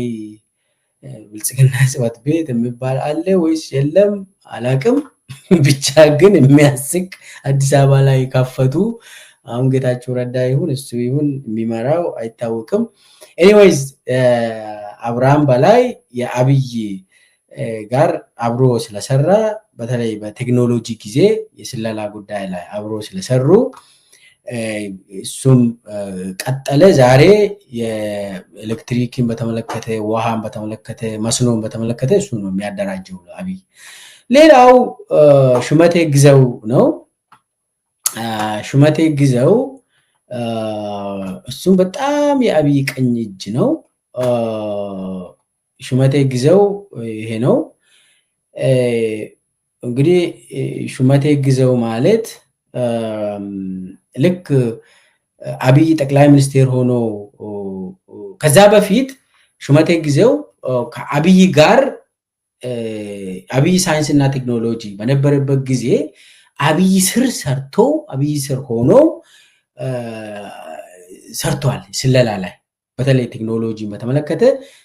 ብልጽግና ጽህፈት ቤት የሚባል አለ ወይስ የለም አላቅም። ብቻ ግን የሚያስቅ አዲስ አበባ ላይ ከፈቱ። አሁን ጌታቸው ረዳ ይሁን እሱ ይሁን የሚመራው አይታወቅም። ኤኒዌይዝ አብርሃም በላይ የአብይ ጋር አብሮ ስለሰራ በተለይ በቴክኖሎጂ ጊዜ የስለላ ጉዳይ ላይ አብሮ ስለሰሩ እሱም ቀጠለ። ዛሬ የኤሌክትሪክን በተመለከተ ውሃን በተመለከተ መስኖን በተመለከተ እሱ ነው የሚያደራጀው አብይ። ሌላው ሹመቴ ግዘው ነው። ሹመቴ ግዘው እሱም በጣም የአብይ ቀኝ እጅ ነው። ሹመቴ ግዘው ይሄ ነው እንግዲህ ሹመቴ ግዘው ማለት ልክ አብይ ጠቅላይ ሚኒስቴር ሆኖ ከዛ በፊት ሹመቴ ግዘው ከአብይ ጋር አብይ ሳይንስና ቴክኖሎጂ በነበረበት ጊዜ አብይ ስር ሰርቶ አብይ ስር ሆኖ ሰርቷል። ስለላ ላይ በተለይ ቴክኖሎጂ በተመለከተ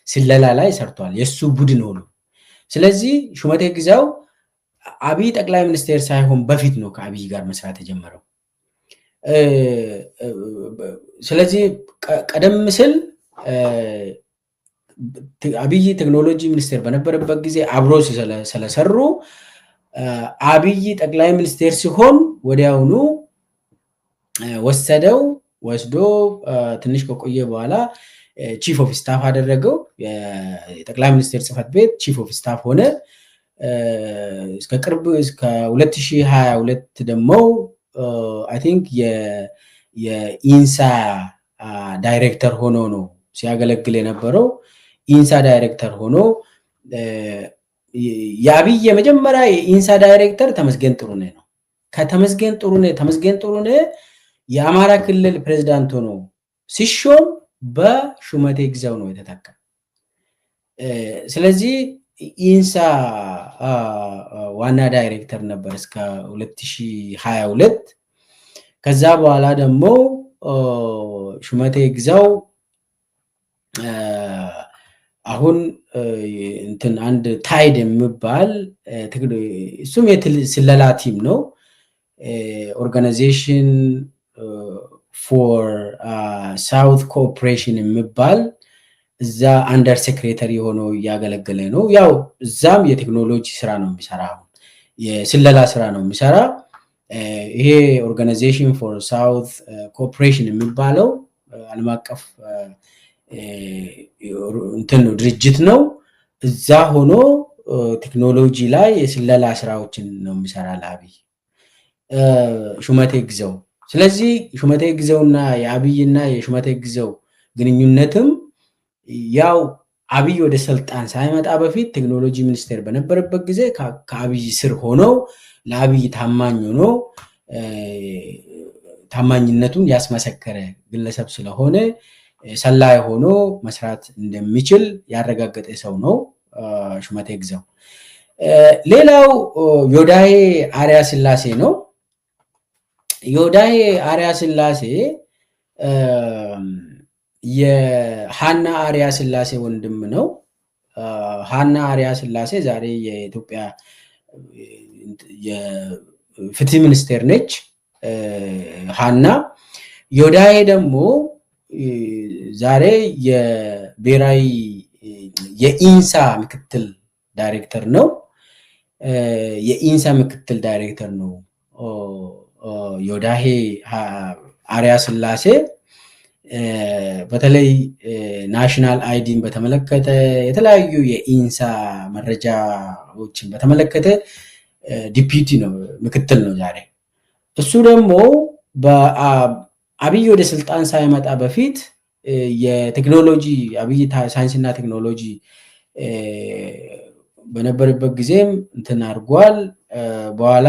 ስለላ ላይ ሰርቷል የሱ ቡድን ሆኖ። ስለዚህ ሹመቴ ግዘው አብይ ጠቅላይ ሚኒስቴር ሳይሆን በፊት ነው ከአብይ ጋር መስራት የጀመረው። ስለዚህ ቀደም ሲል አብይ ቴክኖሎጂ ሚኒስቴር በነበረበት ጊዜ አብሮ ስለሰሩ አብይ ጠቅላይ ሚኒስቴር ሲሆን ወዲያውኑ ወስዶ ትንሽ ከቆየ በኋላ ቺፍ ኦፍ ስታፍ አደረገው። የጠቅላይ ሚኒስቴር ጽህፈት ቤት ቺፍ ኦፍ ስታፍ ሆነ። እስከ ቅርብ እስከ 2022 ደግሞ አይ ቲንክ የኢንሳ ዳይሬክተር ሆኖ ነው ሲያገለግል የነበረው። ኢንሳ ዳይሬክተር ሆኖ የአብይ የመጀመሪያ የኢንሳ ዳይሬክተር ተመስገን ጥሩነህ ነው። ተመስገን ጥሩነህ የአማራ ክልል ፕሬዝዳንት ሆኖ ሲሾም በሹመቴ ግዛው ነው የተተካ። ስለዚህ ኢንሳ ዋና ዳይሬክተር ነበር እስከ 2022። ከዛ በኋላ ደግሞ ሹመቴ ግዛው አሁን እንትን አንድ ታይድ የሚባል እሱም የስለላ ቲም ነው ኦርጋናይዜሽን ፎር ሳውት ኮኦፕሬሽን የሚባል እዛ አንደር ሴክሬታሪ ሆኖ ያገለገለ ነው። ያው እዛም የቴክኖሎጂ ስራ ነው የሚሰራው የስለላ ስራ ነው የሚሰራ። ይሄ ኦርጋናይዜሽን ፎር ሳውት ኮኦፕሬሽን የሚባለው ዓለም አቀፍ እንትን ነው ድርጅት ነው። እዛ ሆኖ ቴክኖሎጂ ላይ የስለላ ስራዎችን ነው የሚሰራ ለአብይ ሹመቴ ግዛው። ስለዚህ ሹመቴ ግዛውና የአብይና የሹመቴ ግዛው ግንኙነትም ያው አብይ ወደ ስልጣን ሳይመጣ በፊት ቴክኖሎጂ ሚኒስቴር በነበረበት ጊዜ ከአብይ ስር ሆኖ ለአብይ ታማኝ ሆኖ ታማኝነቱን ያስመሰከረ ግለሰብ ስለሆነ ሰላይ ሆኖ መስራት እንደሚችል ያረጋገጠ ሰው ነው ሹመቴ ግዛው። ሌላው ዮዳሄ አርያ ስላሴ ነው። ዮዳሄ አርያ ስላሴ የሃና አርያ ስላሴ ወንድም ነው። ሃና አርያ ስላሴ ዛሬ የኢትዮጵያ የፍትህ ሚኒስቴር ነች ሃና። ዮዳሄ ደግሞ ዛሬ የብሔራዊ የኢንሳ ምክትል ዳይሬክተር ነው። የኢንሳ ምክትል ዳይሬክተር ነው ዮዳሄ አርያ ስላሴ። በተለይ ናሽናል አይዲን በተመለከተ የተለያዩ የኢንሳ መረጃዎችን በተመለከተ ዲፒቲ ነው ምክትል ነው ዛሬ። እሱ ደግሞ አብይ ወደ ስልጣን ሳይመጣ በፊት የቴክኖሎጂ አብይ ሳይንስና ቴክኖሎጂ በነበረበት ጊዜም እንትን አድርጓል። በኋላ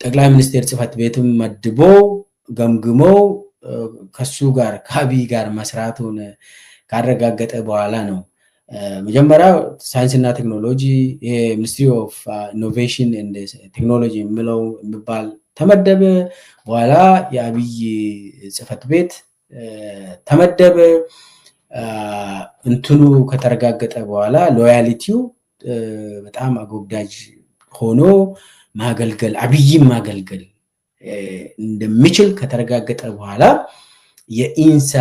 ጠቅላይ ሚኒስቴር ጽህፈት ቤትም መድቦ ገምግሞ ከሱ ጋር ከአብይ ጋር መስራቱን ካረጋገጠ በኋላ ነው መጀመሪያ ሳይንስና ቴክኖሎጂ ሚኒስትሪ ኦፍ ኢኖቬሽን ኤንድ ቴክኖሎጂ የሚባል ተመደበ። በኋላ የአብይ ጽህፈት ቤት ተመደበ። እንትኑ ከተረጋገጠ በኋላ ሎያሊቲው በጣም አጎብዳጅ ሆኖ ማገልገል አብይም ማገልገል እንደሚችል ከተረጋገጠ በኋላ የኢንሳ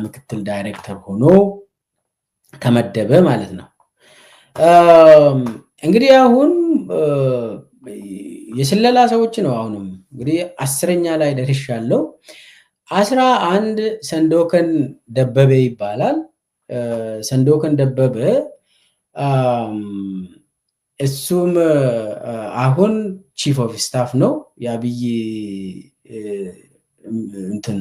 ምክትል ዳይሬክተር ሆኖ ተመደበ ማለት ነው። እንግዲህ አሁን የስለላ ሰዎች ነው። አሁንም እንግዲህ 10ኛ ላይ ደርሻለሁ። 11 ሰንዶከን ደበበ ይባላል። ሰንዶከን ደበበ እሱም አሁን ቺፍ ኦፍ ስታፍ ነው የአብይ እንትን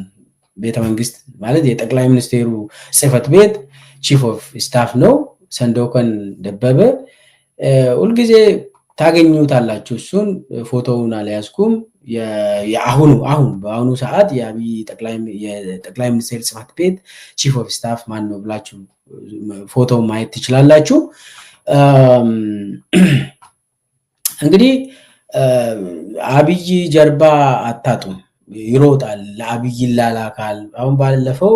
ቤተመንግስት ማለት የጠቅላይ ሚኒስቴሩ ጽህፈት ቤት ቺፍ ኦፍ ስታፍ ነው ሰንዶከን ደበበ። ሁልጊዜ ታገኙታላችሁ እሱን። ፎቶውን አልያዝኩም። በአሁኑ ሰዓት የአብይ የጠቅላይ ሚኒስቴር ጽህፈት ቤት ቺፍ ኦፍ ስታፍ ማን ነው ብላችሁ ፎቶውን ማየት ትችላላችሁ። እንግዲህ አብይ ጀርባ አታጡም፣ ይሮጣል፣ ለአብይ ይላላካል። አሁን ባለፈው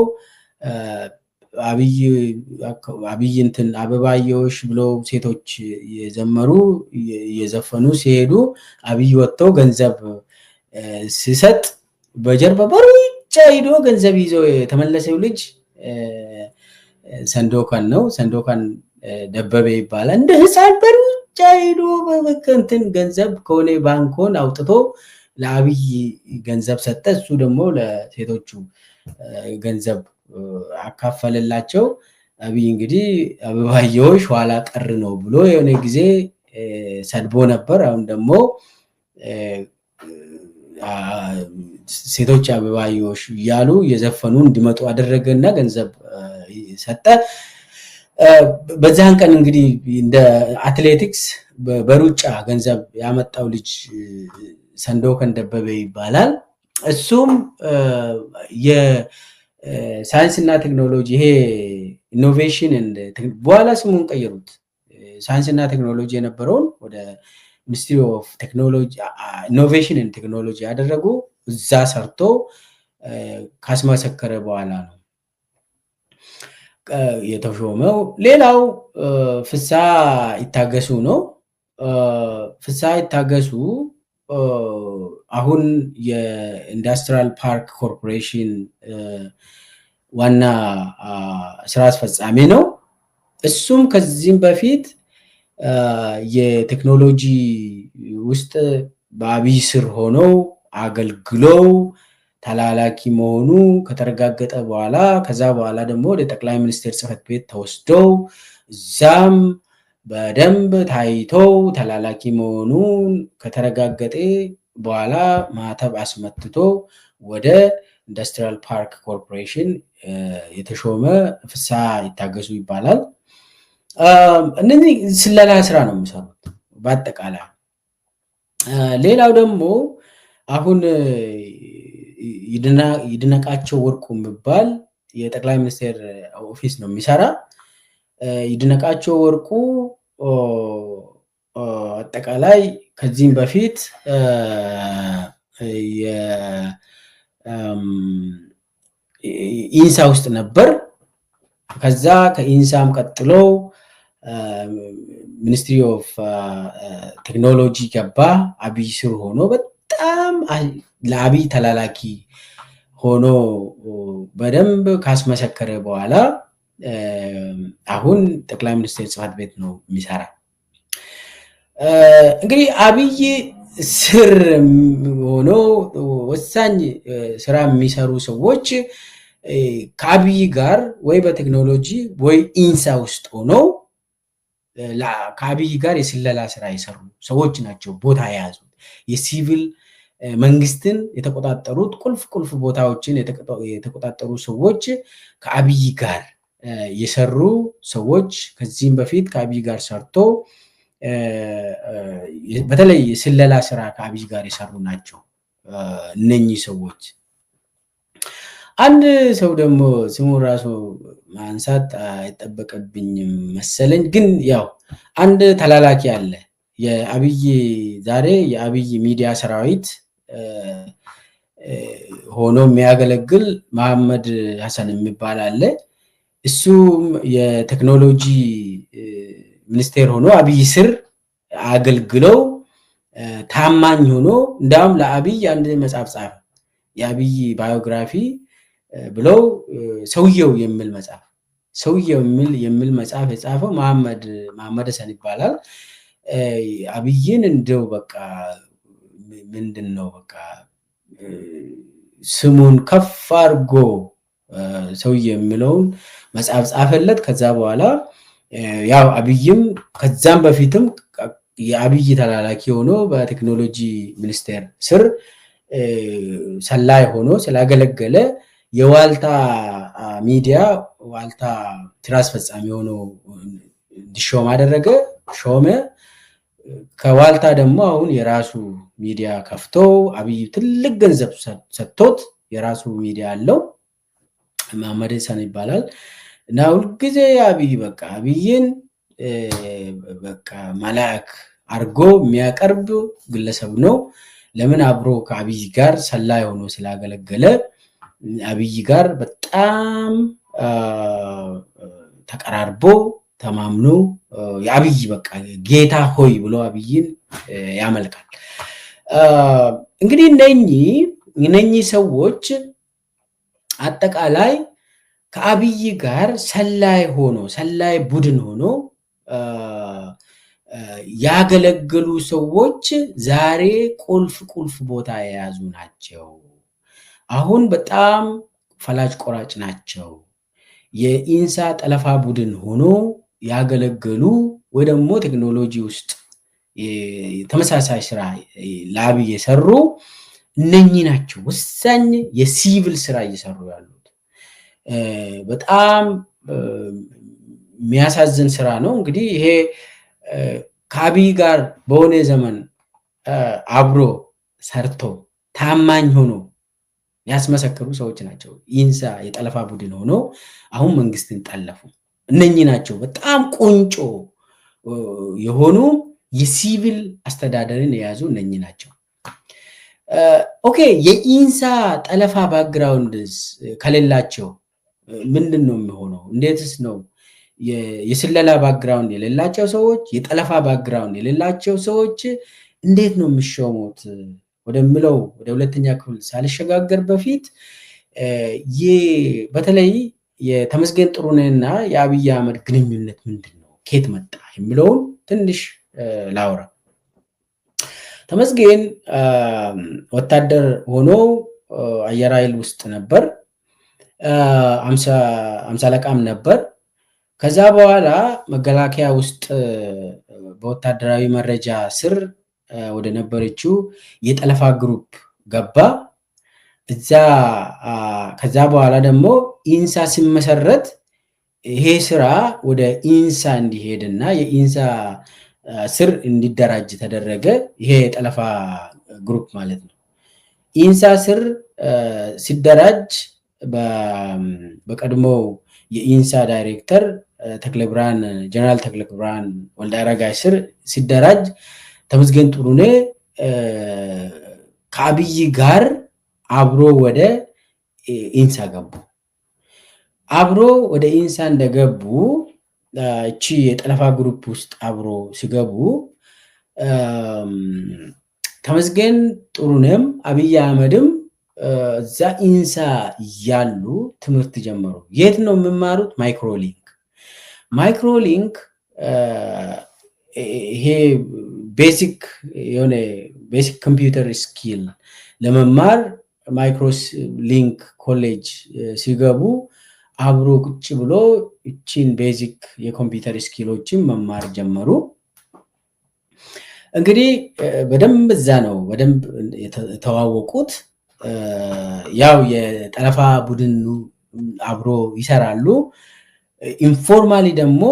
አብይ እንትን አበባዮሽ ብሎ ሴቶች የዘመሩ የዘፈኑ ሲሄዱ አብይ ወጥቶ ገንዘብ ሲሰጥ በጀርባ በሩጫ ሄዶ ገንዘብ ይዞ የተመለሰው ልጅ ሰንዶከን ነው። ሰንዶከን ደበበ ይባላል። እንደ ህፃን በሩጫ ሄዶ በከንትን ገንዘብ ከሆነ ባንኮን አውጥቶ ለአብይ ገንዘብ ሰጠ። እሱ ደግሞ ለሴቶቹ ገንዘብ አካፈለላቸው። አብይ እንግዲህ አበባዮሽ ኋላ ቀር ነው ብሎ የሆነ ጊዜ ሰድቦ ነበር። አሁን ደግሞ ሴቶች አበባዮሽ እያሉ የዘፈኑ እንዲመጡ አደረገና ገንዘብ ሰጠ። በዛን ቀን እንግዲህ እንደ አትሌቲክስ በሩጫ ገንዘብ ያመጣው ልጅ ሰንዶከን ደበበ ይባላል። እሱም የሳይንስና ቴክኖሎጂ ይሄ ኢኖቬሽን በኋላ ስሙን ቀየሩት። ሳይንስና ቴክኖሎጂ የነበረውን ወደ ሚኒስትሪ ኦፍ ቴክኖሎጂ ኢኖቬሽን ቴክኖሎጂ ያደረጉ እዛ ሰርቶ ካስመሰከረ በኋላ ነው የተሾመው። ሌላው ፍስሐ ይታገሱ ነው። ፍስሐ ይታገሱ አሁን የኢንዱስትሪያል ፓርክ ኮርፖሬሽን ዋና ስራ አስፈጻሚ ነው። እሱም ከዚህም በፊት የቴክኖሎጂ ውስጥ በአብይ ስር ሆነው አገልግለው ተላላኪ መሆኑ ከተረጋገጠ በኋላ ከዛ በኋላ ደግሞ ወደ ጠቅላይ ሚኒስቴር ጽሕፈት ቤት ተወስደው እዛም በደንብ ታይተው ተላላኪ መሆኑን ከተረጋገጠ በኋላ ማተብ አስመትቶ ወደ ኢንዱስትሪያል ፓርክ ኮርፖሬሽን የተሾመ ፍስሐ ይታገሱ ይባላል። እነዚህ ስለላ ስራ ነው የሚሰሩት በአጠቃላይ። ሌላው ደግሞ አሁን ይድነቃቸው ወርቁ የሚባል የጠቅላይ ሚኒስቴር ኦፊስ ነው የሚሰራ። ይድነቃቸው ወርቁ አጠቃላይ ከዚህም በፊት ኢንሳ ውስጥ ነበር። ከዛ ከኢንሳም ቀጥሎ ሚኒስትሪ ኦፍ ቴክኖሎጂ ገባ። አብይ ስር ሆኖ በጣም ለአብይ ተላላኪ ሆኖ በደንብ ካስመሰከረ በኋላ አሁን ጠቅላይ ሚኒስቴር ጽሕፈት ቤት ነው የሚሰራ። እንግዲህ አብይ ስር ሆኖ ወሳኝ ስራ የሚሰሩ ሰዎች ከአብይ ጋር ወይ በቴክኖሎጂ ወይ ኢንሳ ውስጥ ሆነው ከአብይ ጋር የስለላ ስራ የሰሩ ሰዎች ናቸው ቦታ የያዙት። የሲቪል መንግስትን የተቆጣጠሩት ቁልፍ ቦታዎችን የተቆጣጠሩ ሰዎች ከአብይ ጋር የሰሩ ሰዎች ከዚህም በፊት ከአብይ ጋር ሰርቶ በተለይ የስለላ ስራ ከአብይ ጋር የሰሩ ናቸው እነኚህ ሰዎች። አንድ ሰው ደግሞ ስሙ ራሱ ማንሳት አይጠበቅብኝም መሰለኝ፣ ግን ያው አንድ ተላላኪ አለ የአብይ ዛሬ የአብይ ሚዲያ ሰራዊት ሆኖ የሚያገለግል መሐመድ ሐሰን የሚባል አለ። እሱም የቴክኖሎጂ ሚኒስቴር ሆኖ አብይ ስር አገልግለው ታማኝ ሆኖ እንዳውም ለአብይ አንድ መጽሐፍ ጻፈ። የአብይ ባዮግራፊ ብለው ሰውየው የሚል መጽሐፍ የጻፈው መሐመድ ሐሰን ይባላል። አብይን እንደው በቃ ምንድነው በቃ ስሙን ከፍ አድርጎ ሰውየው የሚለውን መጽሐፍ ጻፈለት። ከዛ በኋላ ያው አብይም ከዛም በፊትም የአብይ ተላላኪ ሆኖ በቴክኖሎጂ ሚኒስቴር ስር ሰላይ ሆኖ ስላገለገለ የዋልታ ሚዲያ ዋልታ ስራ አስፈጻሚ ሆኖ እንዲሾም አደረገ፣ ሾመ። ከዋልታ ደግሞ አሁን የራሱ ሚዲያ ከፍቶ አብይ ትልቅ ገንዘብ ሰጥቶት የራሱ ሚዲያ አለው። መሐመድ ሐሰን ይባላል። እና ሁልጊዜ አብይ በቃ አብይን በቃ መልአክ አርጎ የሚያቀርብ ግለሰብ ነው። ለምን አብሮ ከአብይ ጋር ሰላይ ሆኖ ስላገለገለ አብይ ጋር በጣም ተቀራርቦ ተማምኖ የአብይ በቃ ጌታ ሆይ ብሎ አብይን ያመልካል። እንግዲህ እነኚህ ሰዎች አጠቃላይ ከአብይ ጋር ሰላይ ቡድን ሆኖ ያገለገሉ ሰዎች ዛሬ ቁልፍ ቦታ የያዙ ናቸው። አሁን በጣም ፈላጭ ቆራጭ ናቸው። የኢንሳ ጠለፋ ቡድን ሆኖ ያገለገሉ ወይ ደግሞ ቴክኖሎጂ ውስጥ ተመሳሳይ ስራ ለአብይ የሰሩ እነኚህ ናቸው። ወሳኝ የሲቪል ስራ እየሰሩ ያሉት በጣም የሚያሳዝን ስራ ነው። እንግዲህ ይሄ ከአብይ ጋር በሆነ ዘመን አብሮ ሰርቶ ታማኝ ሆኖ ያስመሰከሩ ሰዎች ናቸው። ኢንሳ የጠለፋ ቡድን ሆኖ አሁን መንግስትን ጠለፉ። እነኚህ ናቸው በጣም ቁንጮ የሆኑ የሲቪል አስተዳደርን የያዙ እነኚህ ናቸው። ኦኬ የኢንሳ ጠለፋ ባክግራውንድስ ከሌላቸው ምንድን ነው የሚሆነው? እንዴትስ ነው የስለላ ባክግራውንድ የሌላቸው ሰዎች የጠለፋ ባክግራውንድ የሌላቸው ሰዎች እንዴት ነው የሚሾሙት ወደምለው ወደ ሁለተኛ ክፍል ሳልሸጋገር በፊት በተለይ የተመስገን ጥሩነህና የአብይ አህመድ ግንኙነት ምንድነው ከየት መጣ የሚለውን ትንሽ ላውራ። ተመስገን ወታደር ሆኖ አየር ኃይል ውስጥ ነበር። 50 አለቃም ነበር። ከዛ በኋላ መከላከያ ውስጥ በወታደራዊ መረጃ ስር ወደ ነበረችው የጠለፋ ግሩፕ ገባ። ከዛ በኋላ ደግሞ ኢንሳ ሲመሰረት ይሄ ስራ ወደ ኢንሳ እንዲሄድና የኢንሳ ስር እንዲደራጅ ተደረገ። ይሄ የጠለፋ ግሩፕ ማለት ነው። ኢንሳ ስር ሲደራጅ በቀድሞ የኢንሳ ዳይሬክተር ተክለብርሃን ጀነራል ተክለብርሃን ወልደአረጋይ ስር ሲደራጅ ተመስገን ጥሩነህ ከአብይ ጋር አብሮ ወደ ኢንሳ ገቡ። አብሮ ወደ ኢንሳ እንደገቡ እቺ የጠለፋ ግሩፕ ውስጥ አብሮ ሲገቡ ተመስገን ጥሩነህም አብይ አህመድም እዛ ኢንሳ ያሉ ትምህርት ጀመሩ። የት ነው የሚማሩት? ማይክሮሊንክ ይሄ ቤሲክ የሆነ ቤሲክ ኮምፒውተር ስኪል ለመማር ማይክሮሊንክ ኮሌጅ ሲገቡ አብሮ ቁጭ ብሎ እቺን ቤዚክ የኮምፒውተር ስኪሎችን መማር ጀመሩ። እንግዲህ በደንብ እዛ ነው በደንብ የተዋወቁት። ያው የጠለፋ ቡድን አብሮ ይሰራሉ። ኢንፎርማሊ ደግሞ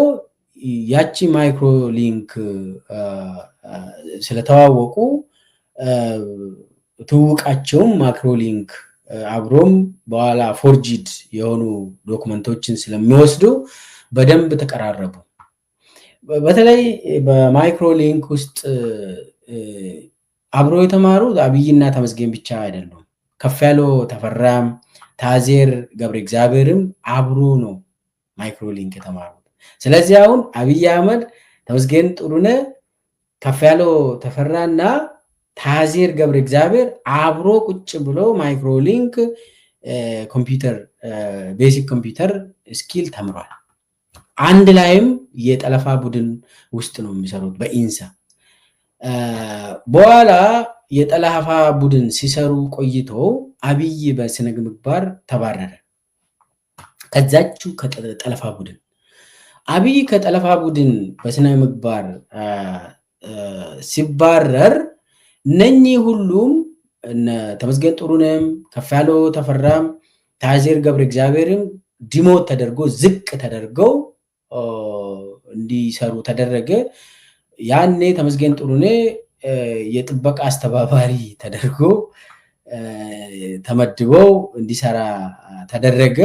ያቺ ማይክሮሊንክ ስለተዋወቁ ትውቃቸውም ማይክሮሊንክ አብሮም በኋላ ፎርጂድ የሆኑ ዶክመንቶችን ስለሚወስዱ በደንብ ተቀራረቡ። በተለይ በማይክሮሊንክ ውስጥ አብሮ የተማሩ አብይና ተመስገን ብቻ አይደሉም። ከፍያለው ተፈራም ታዜር ገብረ እግዚአብሔርም አብሮ ነው ማይክሮሊንክ የተማሩት። ስለዚህ አሁን አብይ አህመድ ተመስገን ጥሩነህ ከፍያለው ተፈራና ታዜር ገብረ እግዚአብሔር አብሮ ቁጭ ብሎ ማይክሮሊንክ ኮምፒውተር ቤሲክ ኮምፒውተር ስኪል ተምሯል። አንድ ላይም የጠለፋ ቡድን ውስጥ ነው የሚሰሩት በኢንሳ። በኋላ የጠለፋ ቡድን ሲሰሩ ቆይቶ አብይ በስነ ምግባር ተባረረ። ከዛችሁ ከጠለፋ ቡድን አብይ ከጠለፋ ቡድን በስነ ምግባር ሲባረር እነኚህ ሁሉም ተመስገን ጥሩነህም ከፍያለው ተፈራም ታዜር ገብረ እግዚአብሔርም ዲሞት ተደርጎ ዝቅ ተደርገው እንዲሰሩ ተደረገ። ያኔ ተመስገን ጥሩነህ የጥበቃ አስተባባሪ ተደርጎ ተመድበው እንዲሰራ ተደረገ።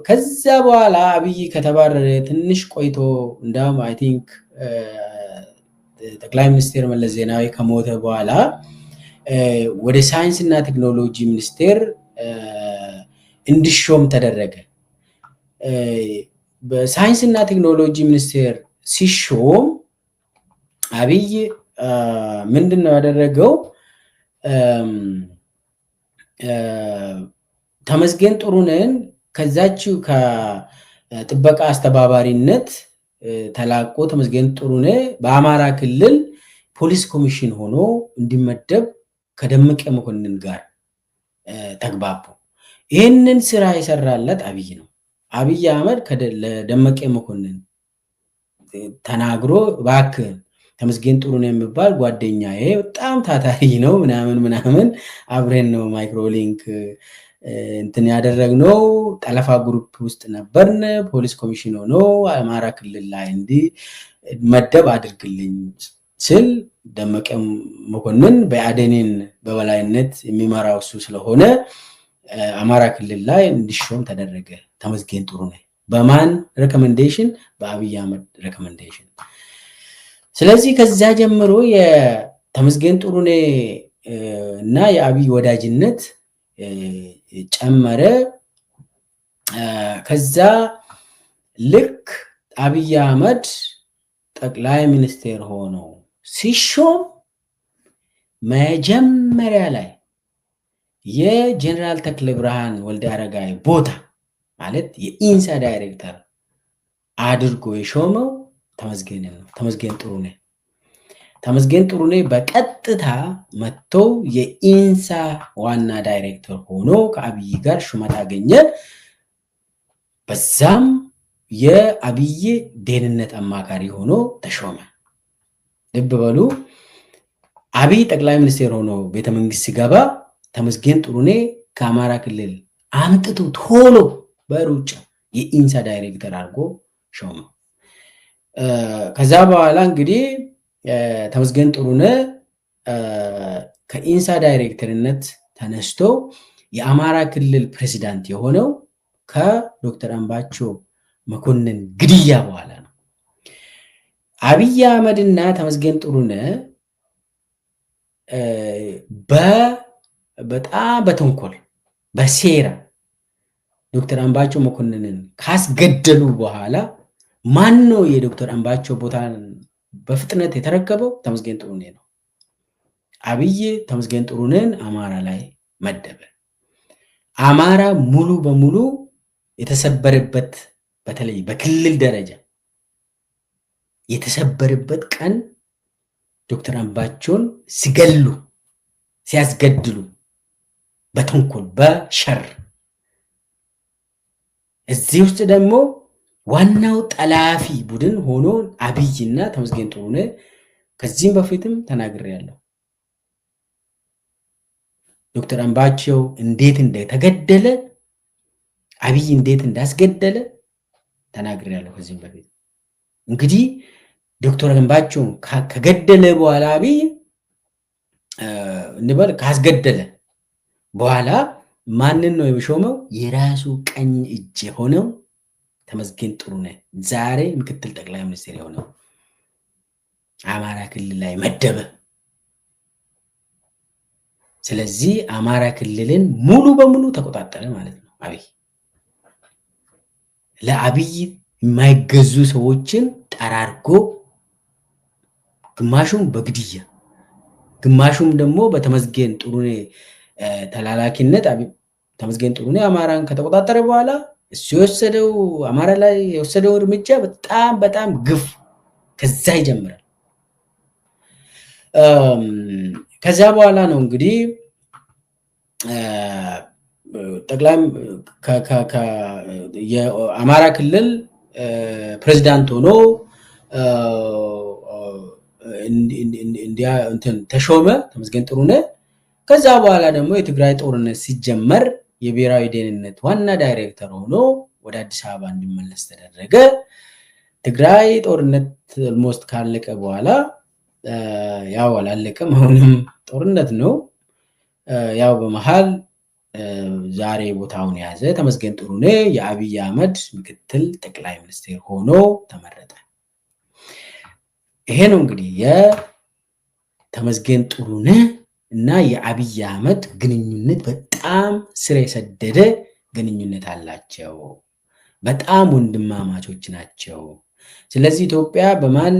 ከዛ በኋላ አብይ ከተባረረ ትንሽ ቆይቶ እንዳውም አይ ቲንክ ጠቅላይ ሚኒስትር መለስ ዜናዊ ከሞተ በኋላ ወደ ሳይንስና ቴክኖሎጂ ሚኒስቴር እንዲሾም ተደረገ። በሳይንስና ቴክኖሎጂ ሚኒስቴር ሲሾም አብይ ምንድነው ያደረገው? ተመስገን ጥሩነህን ከዛችው ከጥበቃ አስተባባሪነት ተላቆ ተመስገን ጥሩነህ በአማራ ክልል ፖሊስ ኮሚሽን ሆኖ እንዲመደብ ከደመቀ መኮንን ጋር ተግባቡ። ይህንን ስራ የሰራለት አብይ ነው። አብይ አህመድ ለደመቀ መኮንን ተናግሮ እባክህ ተመስገን ጥሩነህ የሚባል ጓደኛዬ በጣም ታታሪ ነው ምናምን አብረን ነው ማይክሮሊንክ እንትን ያደረግነው ጠለፋ ግሩፕ ውስጥ ነበርን፣ ፖሊስ ኮሚሽን ሆኖ አማራ ክልል ላይ እንዲመደብ አድርግልኝ ስል ደመቀ መኮንን በአዴንን በበላይነት የሚመራው እሱ ስለሆነ አማራ ክልል ላይ እንዲሾም ተደረገ ተመስገን ጥሩነህ። በማን ሬኮሜንዴሽን? በአብይ አህመድ ሬኮሜንዴሽን። ስለዚህ ከዛ ጀምሮ የተመስገን ጥሩነህ እና የአብይ ወዳጅነት ጨመረ። ከዛ ልክ አብይ አህመድ ጠቅላይ ሚኒስቴር ሆኖ ሲሾም መጀመሪያ ላይ የጀነራል ተክለ ብርሃን ወልደ አረጋይ ቦታ ማለት የኢንሳ ዳይሬክተር አድርጎ የሾመው ተመስገን ነው። ተመስገን ጥሩነህ በቀጥታ መጥቶ የኢንሳ ዋና ዳይሬክተር ሆኖ ከአብይ ጋር ሹመት አገኘ። በዛም የአብይ ደህንነት አማካሪ ሆኖ ተሾመ። ልብ በሉ፣ አብይ ጠቅላይ ሚኒስቴር ሆኖ ቤተመንግስት ሲገባ ተመስገን ጥሩነህ ከአማራ ክልል አምጥቶ ቶሎ በሩጫ የኢንሳ ዳይሬክተር አድርጎ ሾመው። ከዛ በኋላ እንግዲህ ተመስገን ጥሩነህ ከኢንሳ ዳይሬክተርነት ተነስቶ የአማራ ክልል ፕሬዚዳንት የሆነው ከዶክተር አምባቸው መኮንን ግድያ በኋላ ነው። አብይ አህመድና ተመስገን ጥሩነህ በጣም በተንኮል በሴራ ዶክተር አምባቸው መኮንንን ካስገደሉ በኋላ ማን ነው የዶክተር አምባቸው ቦታን በፍጥነት የተረከበው? ተመስገን ጥሩነህ ነው። አብይ ተመስገን ጥሩነህን አማራ ላይ መደበ። አማራ ሙሉ በሙሉ የተሰበረበት በተለይ በክልል ደረጃ የተሰበረበት ቀን ዶክተር አምባቸውን ሲገሉ ሲያስገድሉ በተንኮል በሸር። እዚህ ውስጥ ደግሞ ዋናው ጠላፊ ቡድን ሆኖ አብይና ተመስገን ጥሩነህ ከዚህም በፊትም ተናግሬያለሁ። ዶክተር አምባቸው እንዴት እንደተገደለ አብይ እንዴት እንዳስገደለ ተናግሬያለሁ ከዚህም በፊት። እንግዲህ ዶክተር አምባቸው ከገደለ በኋላ አብይ እንበል ካስገደለ በኋላ ማንን ነው የሾመው? የራሱ ቀኝ እጅ የሆነው ተመስገን ጥሩነህ ዛሬ ምክትል ጠቅላይ ሚኒስትር የሆነው አማራ ክልል ላይ መደበ። ስለዚህ አማራ ክልልን ሙሉ በሙሉ ተቆጣጠረ ማለት ነው አብይ። ለአብይ የማይገዙ ሰዎችን ጠራርጎ ግማሹም በግድያ ግማሹም ደግሞ በተመስገን ጥሩነህ ተላላኪነት ተመስገን ጥሩነህ አማራን ከተቆጣጠረ በኋላ እሱ የወሰደው አማራ ላይ የወሰደው እርምጃ በጣም በጣም ግፍ ከዛ ይጀምራል። ከዛ በኋላ ነው እንግዲህ ጠቅላይ የአማራ ክልል ፕሬዝዳንት ሆኖ ተሾመ ተመስገን ጥሩነህ። ከዛ በኋላ ደግሞ የትግራይ ጦርነት ሲጀመር የብሔራዊ ደህንነት ዋና ዳይሬክተር ሆኖ ወደ አዲስ አበባ እንዲመለስ ተደረገ። ትግራይ ጦርነት ኦልሞስት ካለቀ በኋላ ያው አላለቀም፣ አሁንም ጦርነት ነው። ያው በመሃል ዛሬ ቦታውን የያዘ ተመስገን ጥሩነህ የአብይ አህመድ ምክትል ጠቅላይ ሚኒስትር ሆኖ ተመረጠ። ይሄ ነው እንግዲህ የተመስገን ጥሩነህ እና የአብይ አህመድ ግንኙነት በጣም ስር የሰደደ ግንኙነት አላቸው። በጣም ወንድማማቾች ናቸው። ስለዚህ ኢትዮጵያ በማን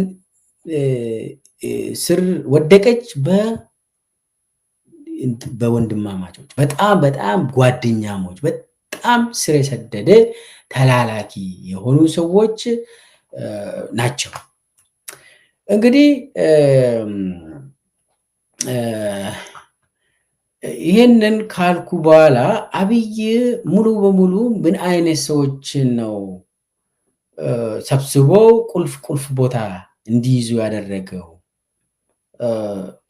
ስር ወደቀች? በወንድማማቾች በጣም በጣም ጓደኛሞች፣ በጣም ስር የሰደደ ተላላኪ የሆኑ ሰዎች ናቸው። እንግዲህ ይህንን ካልኩ በኋላ አብይ ሙሉ በሙሉ ምን አይነት ሰዎችን ነው ሰብስቦ ቁልፍ ቦታ እንዲይዙ ያደረገው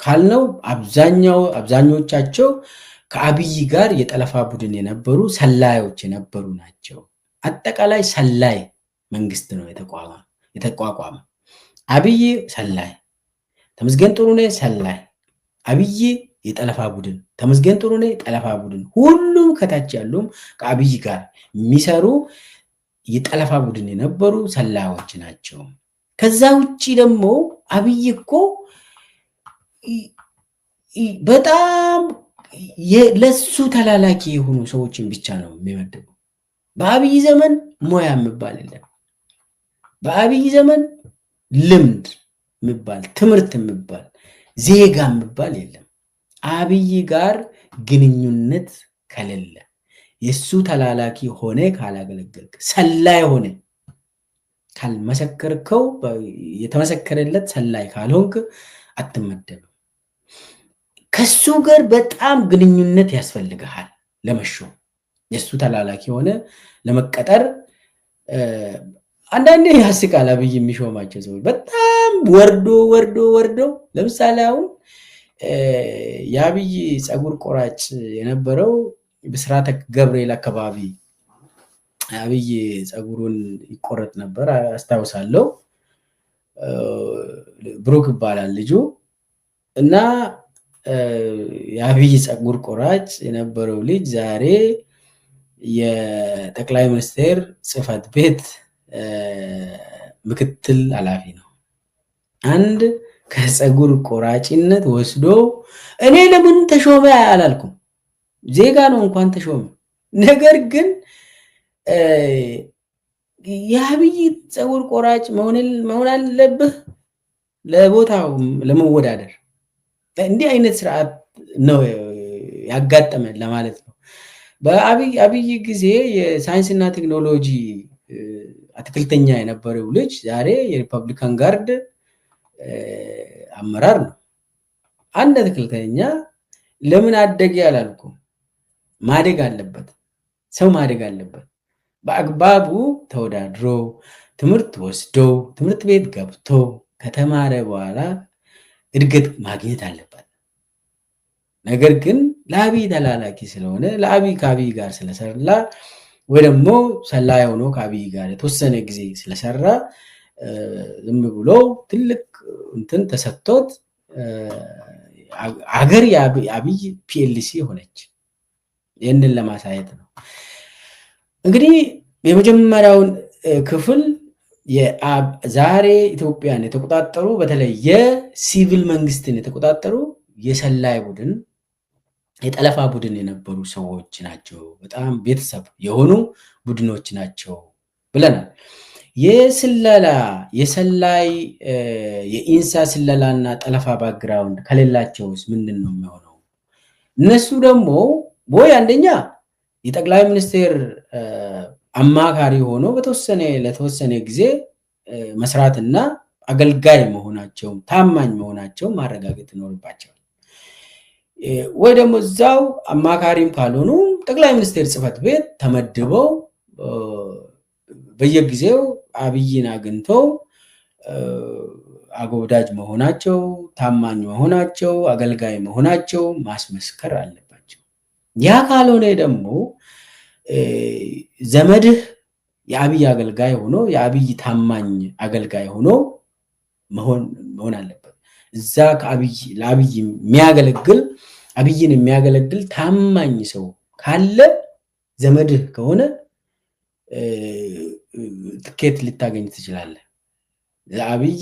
ካልነው አብዛኞቻቸው ከአብይ ጋር የጠለፋ ቡድን የነበሩ ሰላዮች የነበሩ ናቸው። አጠቃላይ ሰላይ መንግስት ነው የተቋቋመ። አብይ ሰላይ፣ ተመስገን ጥሩነህ ሰላይ፣ አብይ የጠለፋ ቡድን፣ ተመስገን ጥሩነህ የጠለፋ ቡድን፣ ሁሉም ከታች ያሉም ከአብይ ጋር የሚሰሩ የጠለፋ ቡድን የነበሩ ሰላዮች ናቸው። ከዛ ውጭ ደግሞ አብይ እኮ በጣም ለሱ ተላላኪ የሆኑ ሰዎችን ብቻ ነው የሚመድበው። በአብይ ዘመን ሙያ የሚባል የለም። በአብይ ዘመን ልምድ የሚባል ትምህርት የሚባል ዜጋ የሚባል የለም። አብይ ጋር ግንኙነት ከሌለ የሱ ተላላኪ ሆነ ካላገለገልክ ሰላይ ሆነ ካልመሰከርከው የተመሰከረለት ሰላይ ካልሆንክ አትመደብም። ከሱ ጋር በጣም ግንኙነት ያስፈልግሃል ለመሾም። የሱ ተላላኪ ሆነ ለመቀጠር አንዳንዴ ያስቃል። አብይ የሚሾማቸው ሰዎች በጣም ወርዶ ለምሳሌ አሁን የአብይ ፀጉር ቆራጭ የነበረው ብስራተ ገብርኤል አካባቢ አብይ ፀጉሩን ይቆረጥ ነበር አስታውሳለሁ። ብሩክ ይባላል ልጁ እና የአብይ ፀጉር ቆራጭ የነበረው ልጅ ዛሬ የጠቅላይ ሚኒስቴር ጽህፈት ቤት ምክትል ኃላፊ ነው። አንድ ከፀጉር ቆራጭነት ወስዶ እኔ ለምን ተሾመ አላልኩም፣ ዜጋ ነው እንኳን ተሾመ። ነገር ግን የአብይ ፀጉር ቆራጭ መሆን አለብህ ለቦታው ለመወዳደር። እንዲህ አይነት ስርዓት ነው ያጋጠመን ለማለት ነው። በአብይ ጊዜ የሳይንስና ቴክኖሎጂ አትክልተኛ የነበረው ልጅ ዛሬ የሪፐብሊካን ጋርድ አመራር ነው። አንድ አትክልተኛ ለምን አደገ አላልኩም፣ ማደግ አለበት። ሰው ማደግ አለበት። በአግባቡ ተወዳድሮ ትምህርት ወስዶ ትምህርት ቤት ገብቶ ከተማረ በኋላ እድገት ማግኘት አለበት። ነገር ግን ለአብይ ተላላኪ ስለሆነ ለአብይ ከአብይ ጋር ስለሰራ ወይ ደግሞ ሰላይ ሆኖ ከአብይ ጋር የተወሰነ ጊዜ ስለሰራ ዝም ብሎ ትልቅ እንትን ተሰጥቶት አገር የአብይ ፒኤልሲ ሆነች። ይህንን ለማሳየት ነው እንግዲህ የመጀመሪያውን ክፍል ዛሬ ኢትዮጵያን የተቆጣጠሩ በተለይ የሲቪል መንግስትን የተቆጣጠሩ የሰላይ ቡድን የጠለፋ ቡድን የነበሩ ሰዎች ናቸው። በጣም ቤተሰብ የሆኑ ቡድኖች ናቸው ብለናል። የስለላ የሰላይ የኢንሳ ስለላና ጠለፋ ባክግራውንድ ከሌላቸውስ ምንድን ነው የሚሆነው? እነሱ ደግሞ ወይ አንደኛ የጠቅላይ ሚኒስቴር አማካሪ ሆኖ ለተወሰነ ጊዜ መስራትና አገልጋይ መሆናቸው ታማኝ መሆናቸው ማረጋገጥ ይኖርባቸዋል። ወይ ደግሞ እዛው አማካሪም ካልሆኑ ጠቅላይ ሚኒስቴር ጽህፈት ቤት ተመድበው በየጊዜው አብይን አግኝተው አጎብዳጅ መሆናቸው ታማኝ መሆናቸው አገልጋይ መሆናቸው ማስመስከር አለባቸው። ያ ካልሆነ ደግሞ ዘመድህ የአብይ አገልጋይ ሆኖ የአብይ ታማኝ አገልጋይ ሆኖ መሆን አለበት። እዛ ለአብይ የሚያገለግል አብይን የሚያገለግል ታማኝ ሰው ካለ ዘመድህ ከሆነ ትኬት ልታገኝ ትችላለህ። ለአብይ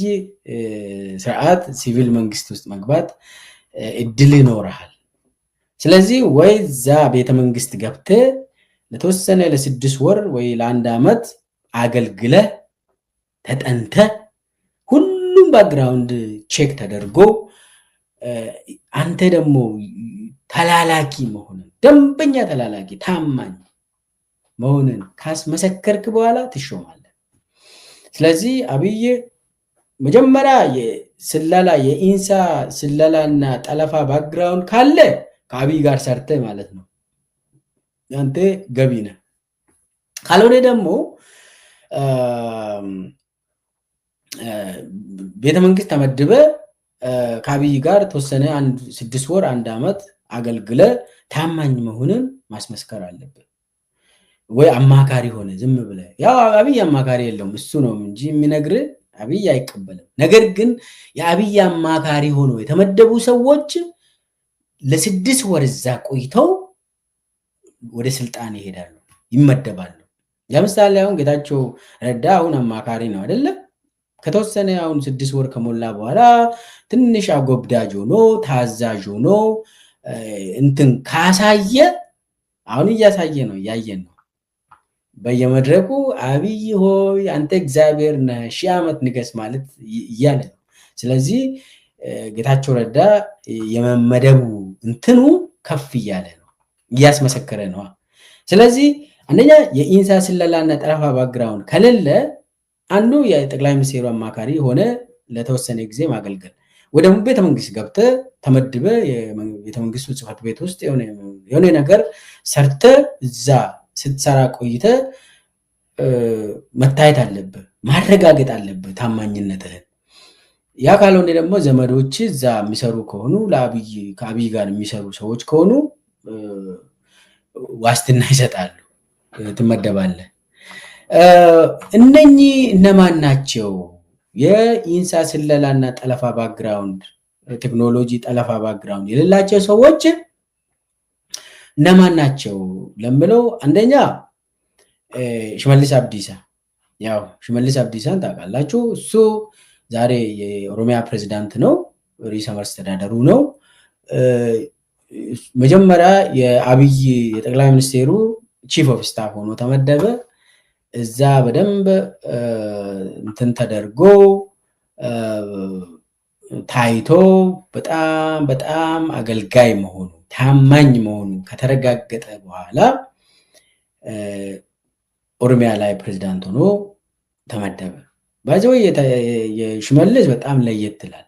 ስርዓት ሲቪል መንግስት ውስጥ መግባት እድል ይኖርሃል። ስለዚህ ወይ እዛ ቤተ መንግስት ገብተህ ለተወሰነ ለ6 ወር ወይ ለ1 ዓመት አገልግለህ ተጠንተህ ሁሉም ባክግራውንድ ቼክ ተደርጎ አንተ ደግሞ ተላላኪ መሆንን ደንበኛ ተላላኪ ታማኝ መሆንን ካስመሰከርክ በኋላ ትሾማለህ። ስለዚህ አብይ መጀመሪያ የስለላ የኢንሳ ስለላና ጠለፋ ባክግራውንድ ካለ ከአብይ ጋር ሰርተ ማለት ነው አንተ ገቢ ነህ። ካልሆነ ደግሞ ቤተ መንግስት ተመድበ ከአብይ ጋር ተወሰነ 6 ወር 1 ዓመት አገልግለ ታማኝ መሆንን ማስመስከር አለብህ። ወይ አማካሪ ሆነ ዝም ብለ ያው አብይ አማካሪ የለውም እሱ ነው እንጂ የሚነግር አብይ አይቀበልም። ነገር ግን የአብይ አማካሪ ሆኖ የተመደቡ ሰዎች ለ6 ወር እዛ ቆይተው ወደ ስልጣን ይሄዳሉ፣ ይመደባሉ። ለምሳሌ አሁን ጌታቸው ረዳ አሁን አማካሪ ነው አይደለ? ከተወሰነ አሁን 6 ወር ከሞላ በኋላ ትንሽ አጎብዳጅ ሆኖ ታዛዥ ሆኖ እንትን ካሳየ አሁን እያሳየ ነው፣ እያየን ነው። በየመድረኩ አብይ ሆይ አንተ እግዚአብሔር ነህ 1000 ዓመት ንገስ ማለት እያለ ነው። ስለዚህ ጌታቸው ረዳ የመመደቡ እንትኑ ከፍ እያለ ነው፣ እያስመሰከረ ነው። ስለዚህ አንደኛ የኢንሳ ስለላና ጠረፋ ባክግራውንድ ከሌለ አንዱ የጠቅላይ ሚኒስትሩ አማካሪ ሆነ ለተወሰነ ጊዜ ማገልገል ወደ ቤተ መንግስት ገብተ ተመድበ የቤተ መንግስቱ ጽሕፈት ቤት ውስጥ የሆነ ነገር ሰርተ እዛ ስትሰራ ቆይተ መታየት አለብህ፣ ማረጋገጥ አለብህ ታማኝነትህን። ያ ካልሆነ ደግሞ ዘመዶች እዛ የሚሰሩ ከሆኑ ከአብይ ጋር የሚሰሩ ሰዎች ከሆኑ ዋስትና ይሰጣሉ፣ ትመደባለህ። እነኚህ እነማን ናቸው? የኢንሳ ስለላና ጠለፋ ባክግራውንድ ቴክኖሎጂ ጠለፋ ባክግራውንድ የሌላቸው ሰዎች እነማን ናቸው ለምለው፣ አንደኛ ሽመልስ አብዲሳ። ያው ሽመልስ አብዲሳን ታውቃላችሁ። እሱ ዛሬ የኦሮሚያ ፕሬዝዳንት ነው፣ ርዕሰ መስተዳድሩ ነው። መጀመሪያ የአብይ የጠቅላይ ሚኒስቴሩ ቺፍ ኦፍ ስታፍ ሆኖ ተመደበ። እዛ በደንብ እንትን ተደርጎ ታይቶ በጣም በጣም አገልጋይ መሆኑ ታማኝ መሆኑ ከተረጋገጠ በኋላ ኦሮሚያ ላይ ፕሬዝዳንት ሆኖ ተመደበ። ባይዘው የሽመልስ በጣም ለየት ይላል።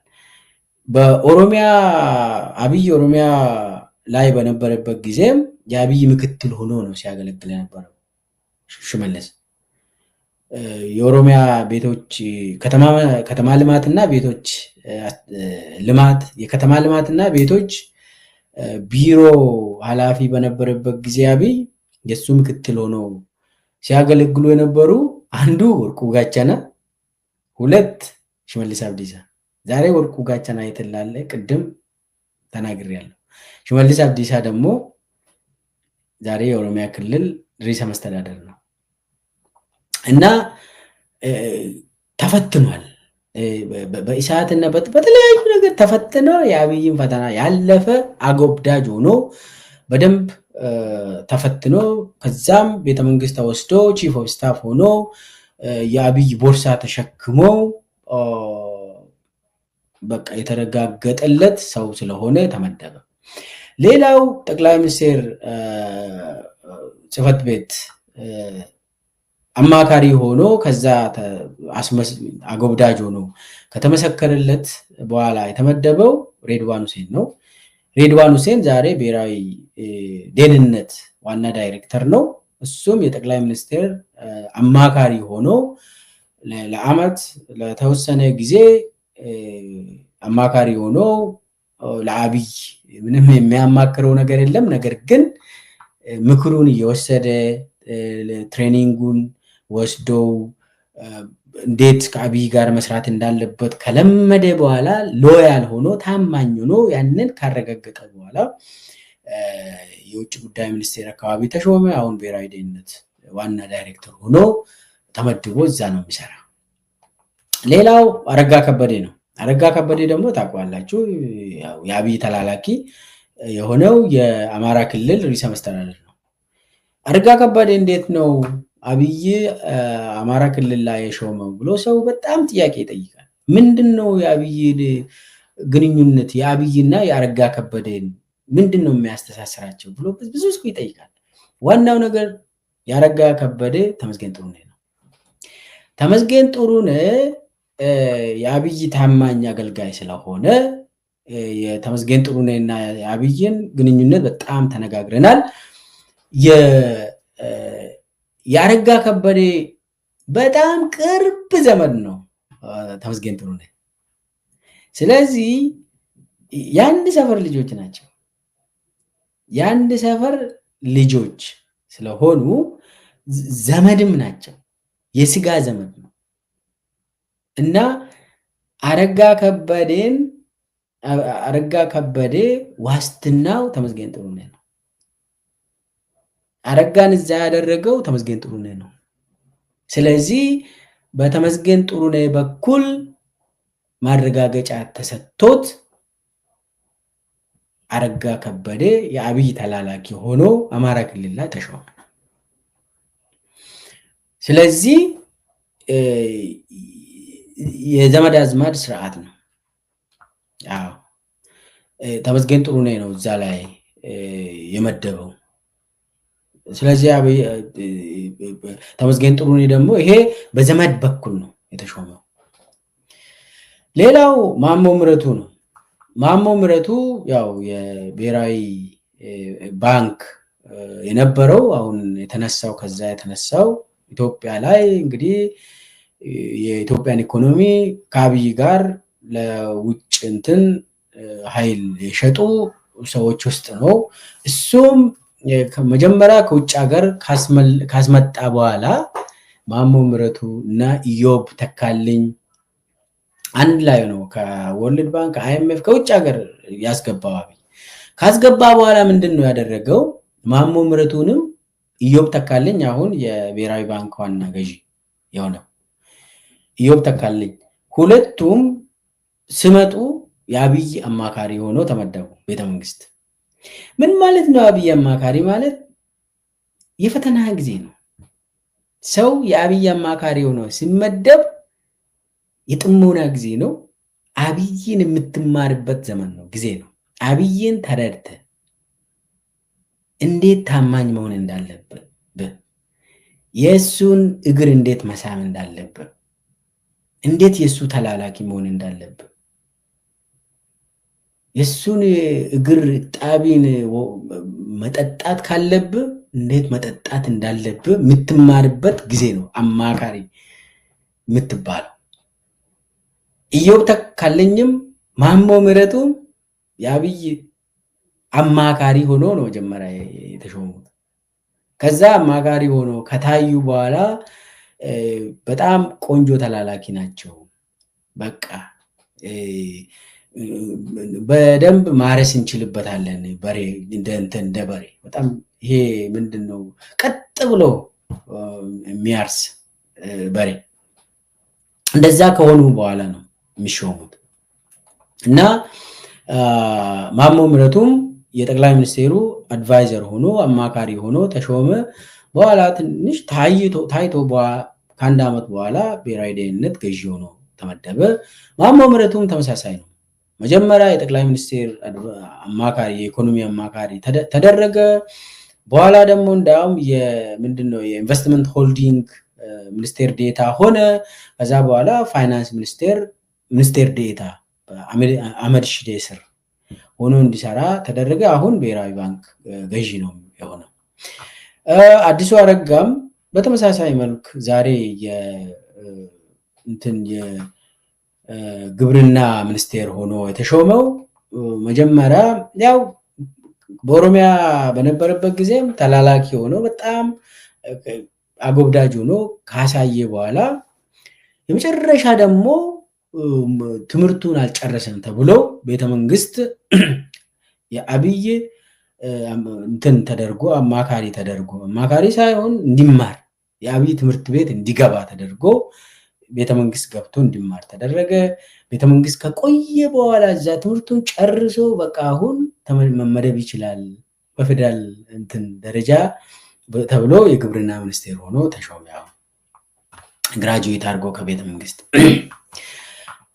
በኦሮሚያ አብይ ኦሮሚያ ላይ በነበረበት ጊዜም የአብይ ምክትል ሆኖ ነው ሲያገለግል የነበረው ሽመልስ። የኦሮሚያ ቤቶች ከተማ ልማትና ቤቶች ልማት የከተማ ልማትና ቤቶች ቢሮ ኃላፊ በነበረበት ጊዜ አብይ የሱ ምክትል ሆኖ ሲያገለግሉ የነበሩ አንዱ ወርቁ ጋቻና፣ ሁለት ሽመልስ አብዲሳ። ዛሬ ወርቁ ጋቻና የተላለ ቅድም ተናግሬያለሁ። ሽመልስ አብዲሳ ደግሞ ዛሬ የኦሮሚያ ክልል ርዕሰ መስተዳድር ነው እና ተፈትኗል። በኢሳትና በተለያዩ ነገር ተፈትኖ የአብይን ፈተና ያለፈ አጎብዳጅ ሆኖ በደንብ ተፈትኖ ከዛም ቤተመንግስት ተወስዶ ቺፍ ኦፍ ስታፍ ሆኖ የአብይ ቦርሳ ተሸክሞ በቃ የተረጋገጠለት ሰው ስለሆነ ተመደበ። ሌላው ጠቅላይ ሚኒስትር ጽሕፈት ቤት አማካሪ ሆኖ ከዛ አጎብዳጅ ሆኖ ከተመሰከረለት በኋላ የተመደበው ሬድዋን ሁሴን ነው። ሬድዋን ሁሴን ዛሬ ብሔራዊ ደህንነት ዋና ዳይሬክተር ነው። እሱም የጠቅላይ ሚኒስትር አማካሪ ሆኖ ለአመት ለተወሰነ ጊዜ አማካሪ ሆኖ ለአብይ ምንም የሚያማክረው ነገር የለም። ነገር ግን ምክሩን እየወሰደ ትሬኒንጉን ወስዶ እንዴት ከአብይ ጋር መስራት እንዳለበት ከለመደ በኋላ ሎያል ሆኖ ታማኝ ሆኖ ያንን ካረጋገጠ በኋላ የውጭ ጉዳይ ሚኒስቴር አካባቢ ተሾመ። አሁን ብሔራዊ ደህንነት ዋና ዳይሬክተር ሆኖ ተመድቦ እዛ ነው የሚሰራ። ሌላው አረጋ ከበደ ነው። አረጋ ከበደ ደግሞ ታውቃላችሁ፣ የአብይ ተላላኪ የሆነው የአማራ ክልል ርዕሰ መስተዳድር ነው። አረጋ ከበደ እንዴት ነው አብይ አማራ ክልል ላይ የሾመው ብሎ ሰው በጣም ጥያቄ ይጠይቃል። ምንድነው የአብይ ግንኙነት የአብይና የአረጋ ከበደን ምንድነው የሚያስተሳስራቸው ብሎ ብዙ ሰው ይጠይቃል። ዋናው ነገር የአረጋ ከበደ ተመስገን ጥሩነህ ነው። ተመስገን ጥሩነህ የአብይ ታማኝ አገልጋይ ስለሆነ የተመስገን ጥሩነህና የአብይን ግንኙነት በጣም ተነጋግረናል። የአረጋ ከበደ በጣም ቅርብ ዘመን ነው ተመስገን ጥሩነህ። ስለዚህ የአንድ ሰፈር ልጆች ናቸው። የአንድ ሰፈር ልጆች ስለሆኑ ዘመድም ናቸው። የስጋ ዘመድ ነው። እና አረጋ ከበደ ዋስትናው ተመስገን ጥሩነህ ነው። አረጋን እዛ ያደረገው ተመስገን ጥሩነህ ነው። ስለዚህ በተመስገን ጥሩነህ በኩል ማረጋገጫ ተሰጥቶት አረጋ ከበደ የአብይ ተላላኪ ሆኖ አማራ ክልል ላይ ተሾመ። ስለዚህ የዘመድ አዝማድ ስርዓት ነው። አዎ ተመስገን ጥሩነህ ነው እዛ ላይ የመደበው። ስለዚህ ተመስገን ጥሩነህ ደግሞ ይሄ በዘመድ በኩል ነው የተሾመው። ሌላው ማሞ ምህረቱ ነው። ማሞ ምህረቱ ያው የብሔራዊ ባንክ የነበረው አሁን የተነሳው ከዛ የተነሳው ኢትዮጵያ ላይ እንግዲህ የኢትዮጵያን ኢኮኖሚ ከአብይ ጋር ለውጭ እንትን ኃይል የሸጡ ሰዎች ውስጥ ነው። እሱም መጀመሪያ ከውጭ ሀገር ካስመጣ በኋላ ማሞ ምህረቱ እና ኢዮብ ተካልኝ አንድ ላይ ነው ከወርልድ ባንክ አይኤምኤፍ ከውጭ ሀገር ያስገባው። አብይ ካስገባ በኋላ ምንድን ነው ያደረገው? ማሞ ምህረቱንም ኢዮብ ተካልኝ አሁን የብሔራዊ ባንክ ዋና ገዢ የሆነው ኢዮብ ተካልኝ ሁለቱም ስመጡ የአብይ አማካሪ ሆኖ ተመደቡ ቤተመንግስት። ምን ማለት ነው? አብይ አማካሪ ማለት የፈተና ጊዜ ነው። ሰው የአብይ አማካሪ ሆኖ ሲመደብ የጥሞና ጊዜ ነው። አብይን የምትማርበት ዘመን ነው፣ ጊዜ ነው። አብይን ተረድተ እንዴት ታማኝ መሆን እንዳለብህ፣ የእሱን እግር እንዴት መሳም እንዳለብህ፣ እንዴት የእሱ ተላላኪ መሆን እንዳለብህ፣ የእሱን እግር ጣቢን መጠጣት ካለብህ እንዴት መጠጣት እንዳለብህ የምትማርበት ጊዜ ነው አማካሪ የምትባለው። ኢዮብ ተካልኝም ማሞ ምህረቱም የአብይ አማካሪ ሆኖ ነው መጀመሪያ የተሾሙት። ከዛ አማካሪ ሆኖ ከታዩ በኋላ በጣም ቆንጆ ተላላኪ ናቸው። በቃ በደንብ ማረስ እንችልበታለን፣ በሬ እንደ በሬ በጣም ይሄ ምንድነው ቀጥ ብሎ የሚያርስ በሬ። እንደዛ ከሆኑ በኋላ ነው የሚሾሙት። እና ማሞ ምህረቱም የጠቅላይ ሚኒስቴሩ አድቫይዘር ሆኖ አማካሪ ሆኖ ተሾመ። በኋላ ትንሽ ታይቶ ከአንድ ዓመት በኋላ ብሔራዊ ደህንነት ገዢ ሆኖ ተመደበ። ማሞ ምህረቱም ተመሳሳይ ነው። መጀመሪያ የጠቅላይ ሚኒስቴር አማካሪ የኢኮኖሚ አማካሪ ተደረገ። በኋላ ደግሞ እንዳውም ምንድነው የኢንቨስትመንት ሆልዲንግ ሚኒስቴር ዴታ ሆነ። ከዛ በኋላ ፋይናንስ ሚኒስቴር ዴታ አህመድ ሺዴ ስር ሆኖ እንዲሰራ ተደረገ። አሁን ብሔራዊ ባንክ ገዢ ነው የሆነው። አዲሱ አረጋም በተመሳሳይ መልክ ዛሬ የግብርና ሚኒስቴር ሆኖ የተሾመው መጀመሪያ ያው በኦሮሚያ በነበረበት ጊዜም ተላላኪ ሆኖ በጣም አጎብዳጅ ሆኖ ካሳየ በኋላ የመጨረሻ ደግሞ ትምህርቱን አልጨረሰም ተብሎ ቤተመንግስት የአብይ እንትን ተደርጎ አማካሪ ሳይሆን እንዲማር የአብይ ትምህርት ቤት እንዲገባ ተደርጎ ቤተመንግስት ገብቶ እንዲማር ተደረገ። ቤተመንግስት ከቆየ በኋላ እዛ ትምህርቱን ጨርሶ በቃ አሁን መመደብ ይችላል በፌደራል እንትን ደረጃ ተብሎ የግብርና ሚኒስቴር ሆኖ ተሾመ። ግራጁዌት አድርጎ ከቤተመንግስት።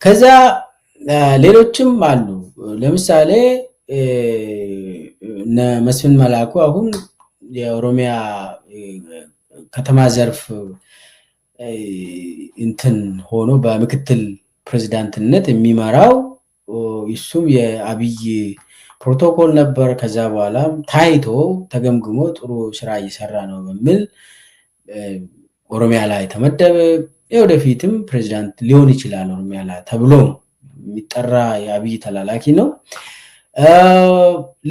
ከዛ ሌሎችም አሉ። ለምሳሌ መስፍን መላኩ አሁን የኦሮሚያ ከተማ ዘርፍ እንትን ሆኖ በምክትል ፕሬዝዳንትነት የሚመራው እሱም የአብይ ፕሮቶኮል ነበር። ከዛ በኋላ ታይቶ ተገምግሞ ጥሩ ስራ እየሰራ ነው በሚል ኦሮሚያ ላይ ተመደበ። የወደፊትም ፕሬዝዳንት ሊሆን ይችላል ኦሮሚያ ላይ ተብሎ የሚጠራ የአብይ ተላላኪ ነው።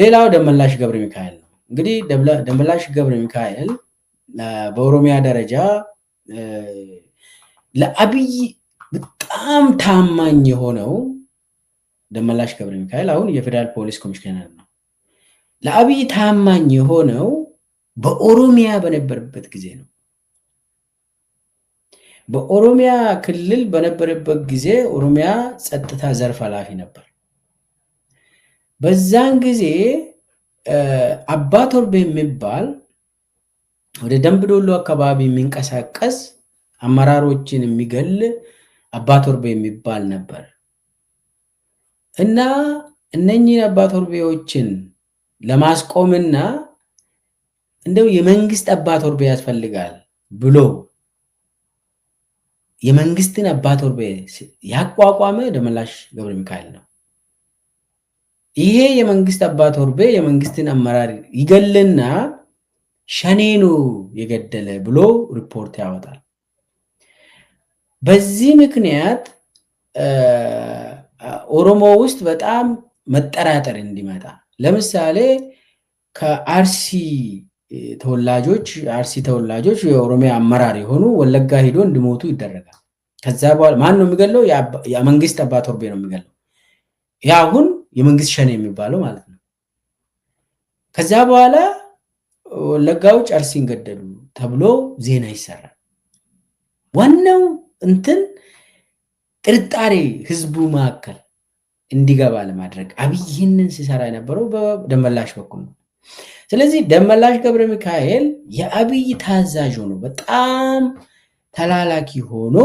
ሌላው ደመላሽ ገብረ ሚካኤል ነው። እንግዲህ ደመላሽ ገብረ ሚካኤል በኦሮሚያ ደረጃ ለአብይ በጣም ታማኝ የሆነው ደመላሽ ገብረ ሚካኤል አሁን የፌደራል ፖሊስ ኮሚሽነር ነው። ለአብይ ታማኝ የሆነው በኦሮሚያ በነበረበት ጊዜ ነው። በኦሮሚያ ክልል በነበረበት ጊዜ ኦሮሚያ ጸጥታ ዘርፍ ኃላፊ ነበር። በዛን ጊዜ አባ ቶርቤ የሚባል ወደ ደምቢዶሎ አካባቢ የሚንቀሳቀስ አመራሮችን የሚገል አባ ቶርቤ የሚባል ነበር እና እነኚህን አባ ቶርቤዎችን ለማስቆምና እንደው የመንግስት አባ ቶርቤ ያስፈልጋል ብሎ የመንግስትን አባ ቶርቤ ያቋቋመ ደመላሽ ገብረ ሚካኤል ነው። ይሄ የመንግስት አባ ቶርቤ የመንግስትን አመራር ይገልና ሸኔኑ የገደለ ብሎ ሪፖርት ያወጣል። በዚህ ምክንያት ኦሮሞ ውስጥ በጣም መጠራጠር እንዲመጣ ለምሳሌ ከአርሲ ተወላጆች የኦሮሚያ አመራር የሆኑ ወለጋ ሄዶ እንዲሞቱ ይደረጋል። ከዛ በኋላ ማን ነው የሚገለው? የመንግስት አባ ቶርቤ ነው የሚገለው። ያ አሁን የመንግስት ሸኔ የሚባለው ማለት ነው። ከዛ በኋላ ወለጋዎች አርሲን ገደሉ ተብሎ ዜና ይሰራል። ዋናው እንትን ጥርጣሬ ህዝቡ መካከል እንዲገባ ለማድረግ አብይ ይህንን ሲሰራ የነበረው በደመላሽ በኩል ነው። ስለዚህ ደመላሽ ገብረ ሚካኤል የአብይ ታዛዥ ሆኖ በጣም ተላላኪ ሆኖ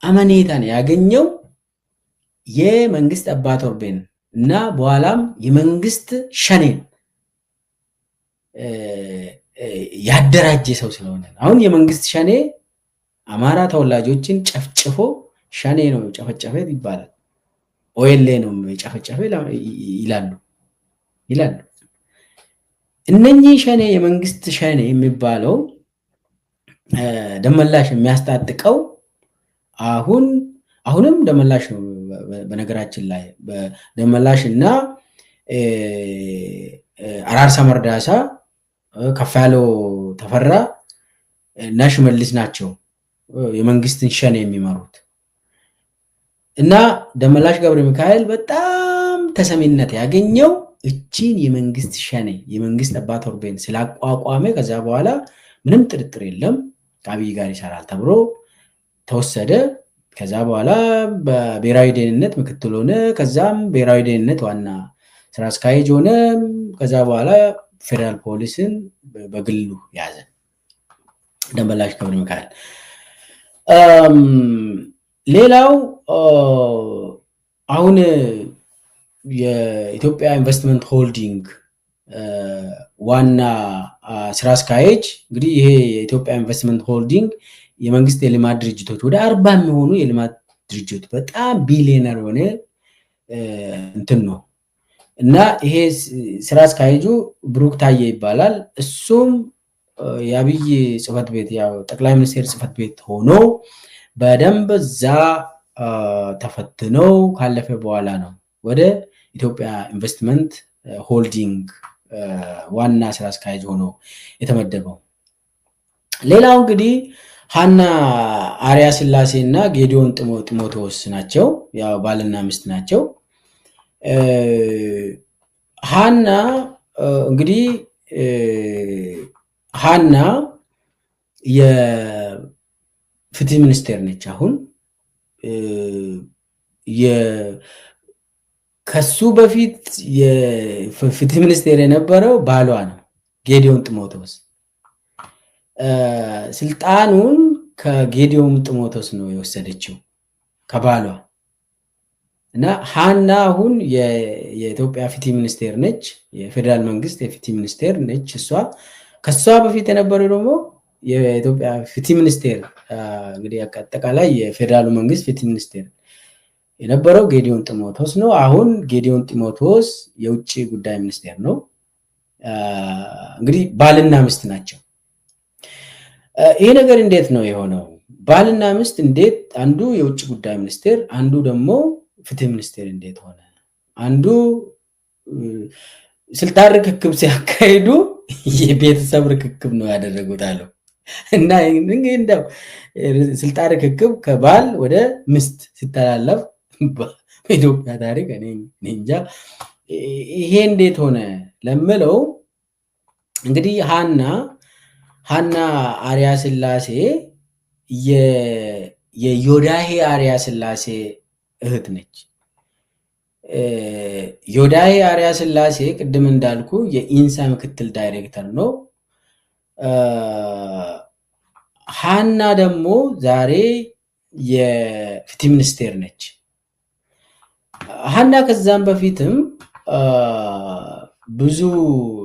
አመኔታን ያገኘው የመንግስት አባ ቶርቤን እና በኋላም የመንግስት ሸኔን ያደራጀ ሰው ስለሆነ አሁን የመንግስት ሸኔ አማራ ተወላጆችን ጨፍጭፎ ሸኔ ነው ጨፈጨፈ ይባላል። ኦኤልኤ ነው ጨፈጨፈ ይላሉ። እነኚህ ሸኔ የመንግስት ሸኔ የሚባለው ደመላሽ የሚያስታጥቀው አሁንም ደመላሽ ነው። በነገራችን ላይ ደመላሽ እና አራርሳ መርዳሳ፣ ከፋለው ተፈራ እና ሽመልስ ናቸው የመንግስትን ሸኔ የሚመሩት እና ደመላሽ ገብረ ሚካኤል በጣም ተሰሚነት ያገኘው እቺን የመንግስት ሸኔ የመንግስት አባ ቶርቤን ስላቋቋመ ከዛ በኋላ ምንም ጥርጥር የለም ከአብይ ጋር ይሰራል ተብሎ ተወሰደ። ከዛ በኋላ በብሔራዊ ደህንነት ምክትል ሆነ። ከዛም ብሔራዊ ደህንነት ዋና ስራ አስኪያጅ ሆነ። ከዛ በኋላ ፌደራል ፖሊስን በግሉ ያዘ ደመላሽ ገብረ ሚካኤል። ሌላው አሁን የኢትዮጵያ ኢንቨስትመንት ሆልዲንግ ዋና ስራ አስኪያጅ እንግዲህ ይሄ የኢትዮጵያ ኢንቨስትመንት ሆልዲንግ የመንግስት የልማት ድርጅቶች ወደ 40 የሚሆኑ የልማት ድርጅቶች በጣም ቢሊዮነር የሆነ እንትን ነው እና ይሄ ስራ አስኪያጁ ብሩክ ታዬ ይባላል። እሱም የአብይ ጽህፈት ቤት ያው ጠቅላይ ሚኒስቴር ጽህፈት ቤት ሆኖ በደንብ እዛ ተፈትነው ካለፈ በኋላ ነው ወደ ኢትዮጵያ ኢንቨስትመንት ሆልዲንግ ዋና ስራ አስኪያጅ ሆኖ የተመደበው። ሌላው እንግዲህ ሃና አርያ ስላሴ እና ጌዲዮን ጢሞቴዎስ ናቸው። ያው ባልና ሚስት ናቸው። ሃና እንግዲህ ሃና የፍትህ ሚኒስቴር ነች። አሁን ከሱ በፊት የፍትህ ሚኒስቴር የነበረው ባሏ ነው ጌዲዮን ጢሞቴዎስ። ስልጣኑን ከጌዲዮን ጢሞቴዎስ ነው የወሰደችው ከባሏ እና ሃና አሁን የኢትዮጵያ ፍትህ ሚኒስቴር ነች። የፌደራል መንግስት የፍትህ ሚኒስቴር ነች እሷ። ከሷ በፊት የነበረው ደግሞ የኢትዮጵያ ፍትህ ሚኒስቴር እንግዲህ አጠቃላይ የፌደራሉ መንግስት ፍትህ ሚኒስቴር የነበረው ጌዲዮን ጢሞቴዎስ ነው። አሁን ጌዲዮን ጢሞቴዎስ የውጭ ጉዳይ ሚኒስቴር ነው። እንግዲህ ባልና ሚስት ናቸው። ይሄ ነገር እንዴት ነው የሆነው? ባልና ሚስት እንዴት አንዱ የውጭ ጉዳይ ሚኒስቴር አንዱ ደግሞ ፍትህ ሚኒስቴር እንዴት ሆነ? አንዱ ስልጣን ርክክብ ሲያካሂዱ የቤተሰብ ርክክብ ነው ያደረጉት አለው። እና እንግዲህ እንደው ስልጣን ርክክብ ከባል ወደ ምስት ሲተላለፍ በኢትዮጵያ ታሪክ እኔ እንጃ ይሄ እንዴት ሆነ ለምለው እንግዲህ ሀና አርያ ስላሴ የዮዳሄ አርያ ስላሴ እህት ነች። ዮዳሄ አርያ ስላሴ ቅድም እንዳልኩ የኢንሳ ምክትል ዳይሬክተር ነው። ሀና ደግሞ ዛሬ የፍትህ ሚኒስቴር ነች። ሀና ከዛም በፊትም ብዙ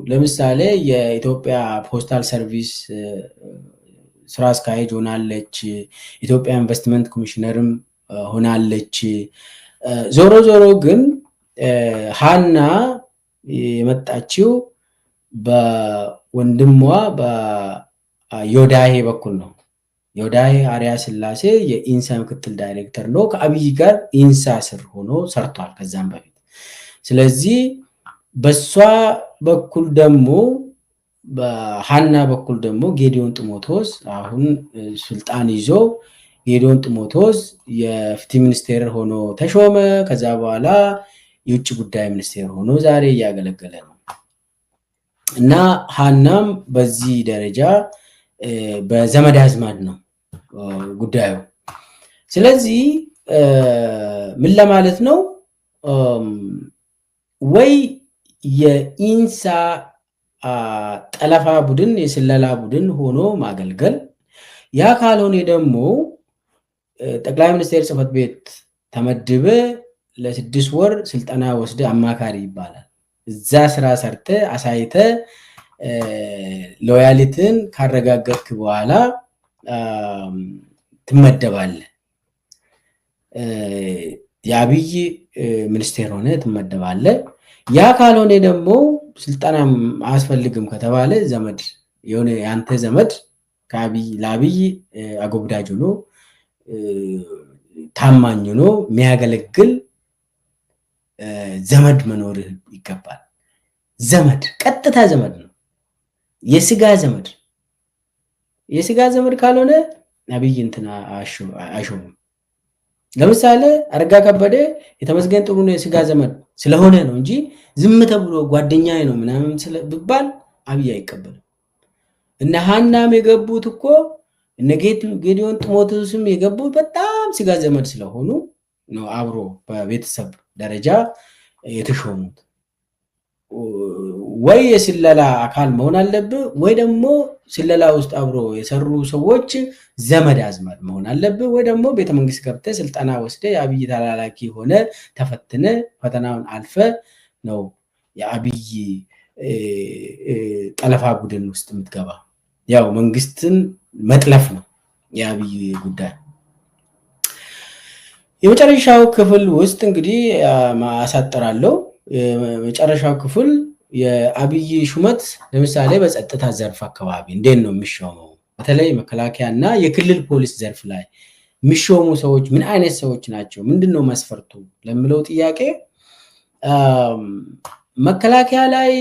ለምሳሌ የኢትዮጵያ ፖስታል ሰርቪስ ስራ አስኪያጅ ሆናለች። ኢትዮጵያ ኢንቨስትመንት ኮሚሽነርም ሆናለች። ዞሮ ዞሮ ግን ሀና የመጣችው በወንድሟ በዮዳሄ በኩል ነው። ዮዳሄ አርያ ስላሴ የኢንሳ ምክትል ዳይሬክተር ነው። ከአብይ ጋር ኢንሳ ስር ሆኖ ሰርቷል ከዛም በፊት። ስለዚህ በሷ በኩል ደግሞ በሀና በኩል ደግሞ ጌዲዮን ጢሞቴዎስ አሁን ስልጣን ይዞ ጌዲዮን ጢሞቴዎስ የፍትህ ሚኒስቴር ሆኖ ተሾመ። ከዛ በኋላ የውጭ ጉዳይ ሚኒስቴር ሆኖ ዛሬ እያገለገለ ነው እና ሀናም በዚህ ደረጃ በዘመድ አዝማድ ነው ጉዳዩ። ስለዚህ ምን ለማለት ነው ወይ የኢንሳ ጠለፋ ቡድን የስለላ ቡድን ሆኖ ማገልገል፣ ያ ካልሆነ ደግሞ ጠቅላይ ሚኒስቴር ጽሕፈት ቤት ተመድበ ለ6 ወር ስልጠና ወስደ አማካሪ ይባላል። እዛ ስራ ሰርተ አሳይተ ሎያሊቲን ካረጋገጥክ በኋላ ትመደባለ። የአብይ ሚኒስቴር ሆነ ትመደባለ። ያ ካልሆነ ደግሞ ስልጠና አያስፈልግም ከተባለ ዘመድ የሆነ ያንተ ዘመድ ለአብይ አጎብዳጅ ሆኖ ታማኝ ሆኖ የሚያገለግል ዘመድ መኖር ይገባል። ዘመድ ቀጥታ ዘመድ ነው፣ የስጋ ዘመድ ካልሆነ አብይ እንትና አይሾምም። ለምሳሌ አረጋ ከበደ የተመስገን ጥሩነህ የስጋ ዘመድ ስለሆነ ነው እንጂ ዝም ተብሎ ጓደኛዬ ነው ምናምን ስለብባል አብይ አይቀበልም። እና ሀናም የገቡት እኮ እነ ጌዲዮን ጢሞቴዎስም የገቡት በጣም ስጋ ዘመድ ስለሆኑ ነው አብሮ በቤተሰብ ደረጃ የተሾሙት። ወይ የስለላ አካል መሆን አለብህ ወይ ደግሞ ስለላ ውስጥ አብሮ የሰሩ ሰዎች ዘመድ አዝማድ መሆን አለብህ ወይ ደግሞ ቤተመንግስት ገብተህ ስልጠና ወስደ የአብይ ተላላኪ ሆነ ተፈትነ ፈተናውን አልፈ ነው የአብይ ጠለፋ ቡድን ውስጥ የምትገባ። ያው መንግስትን መጥለፍ ነው የአብይ ጉዳይ። የመጨረሻው ክፍል ውስጥ እንግዲህ ማሳጠራለሁ። የመጨረሻው ክፍል የአብይ ሹመት ለምሳሌ በጸጥታ ዘርፍ አካባቢ እንዴት ነው የሚሾመው? በተለይ መከላከያና የክልል ፖሊስ ዘርፍ ላይ የሚሾሙ ሰዎች ምን አይነት ሰዎች ናቸው? ምንድነው መስፈርቱ ለምለው ጥያቄ መከላከያ ላይ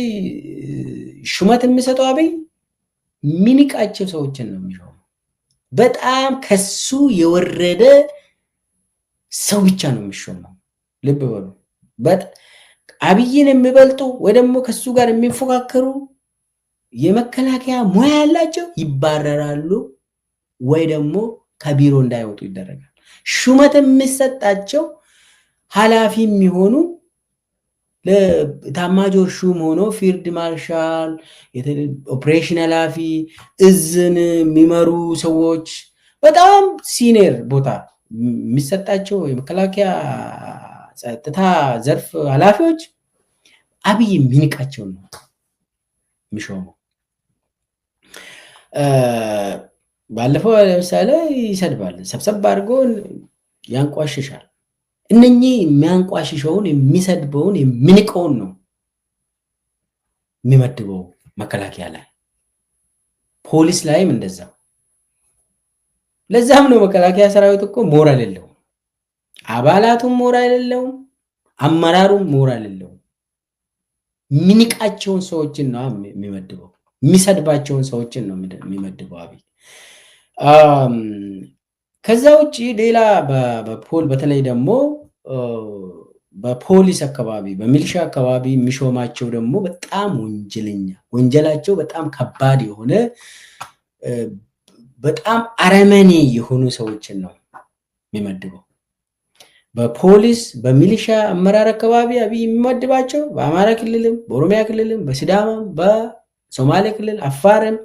ሹመት የሚሰጠው አብይ ሚኒቃቸው ሰዎችን ነው የሚሾመው። በጣም ከሱ የወረደ ሰው ብቻ ነው የሚሾመው። ልብ በሉ። አብይን የሚበልጡ ወይ ደግሞ ከሱ ጋር የሚፎካከሩ የመከላከያ ሙያ ያላቸው ይባረራሉ ወይ ደግሞ ከቢሮ እንዳይወጡ ይደረጋል። ሹመት የሚሰጣቸው ኃላፊ የሚሆኑ ለታማጆር ሹም ሆኖ ፊልድ ማርሻል፣ ኦፕሬሽን ኃላፊ፣ እዝን የሚመሩ ሰዎች በጣም ሲኒየር ቦታ የሚሰጣቸው የመከላከያ ጸጥታ ዘርፍ ኃላፊዎች አብይ የሚንቃቸው ነው የሚሾመው። ባለፈው ለምሳሌ ይሰድባል፣ ሰብሰብ አድርጎ ያንቋሽሻል። እነኚህ የሚያንቋሽሸውን የሚሰድበውን የሚንቀውን ነው የሚመድበው መከላከያ ላይ፣ ፖሊስ ላይም እንደዛ። ለዛም ነው መከላከያ ሰራዊት እኮ ሞራል የለውም፣ አባላቱም ሞራል የለውም፣ አመራሩም ሞራል የለውም። የሚንቃቸውን ሰዎችን ነው የሚመድበው፣ የሚሰድባቸውን ሰዎችን ነው የሚመድበው አብይ። ከዛ ውጪ ሌላ በተለይ ደግሞ በፖሊስ አካባቢ በሚሊሻ አካባቢ የሚሾማቸው ደግሞ በጣም ወንጀላቸው በጣም ከባድ የሆነ በጣም አረመኔ የሆኑ ሰዎችን ነው የሚመድበው። በፖሊስ በሚሊሻ አመራር አካባቢ አብይ የሚመድባቸው በአማራ ክልልም በኦሮሚያ ክልልም በሲዳማም በሶማሌ ክልል አፋርም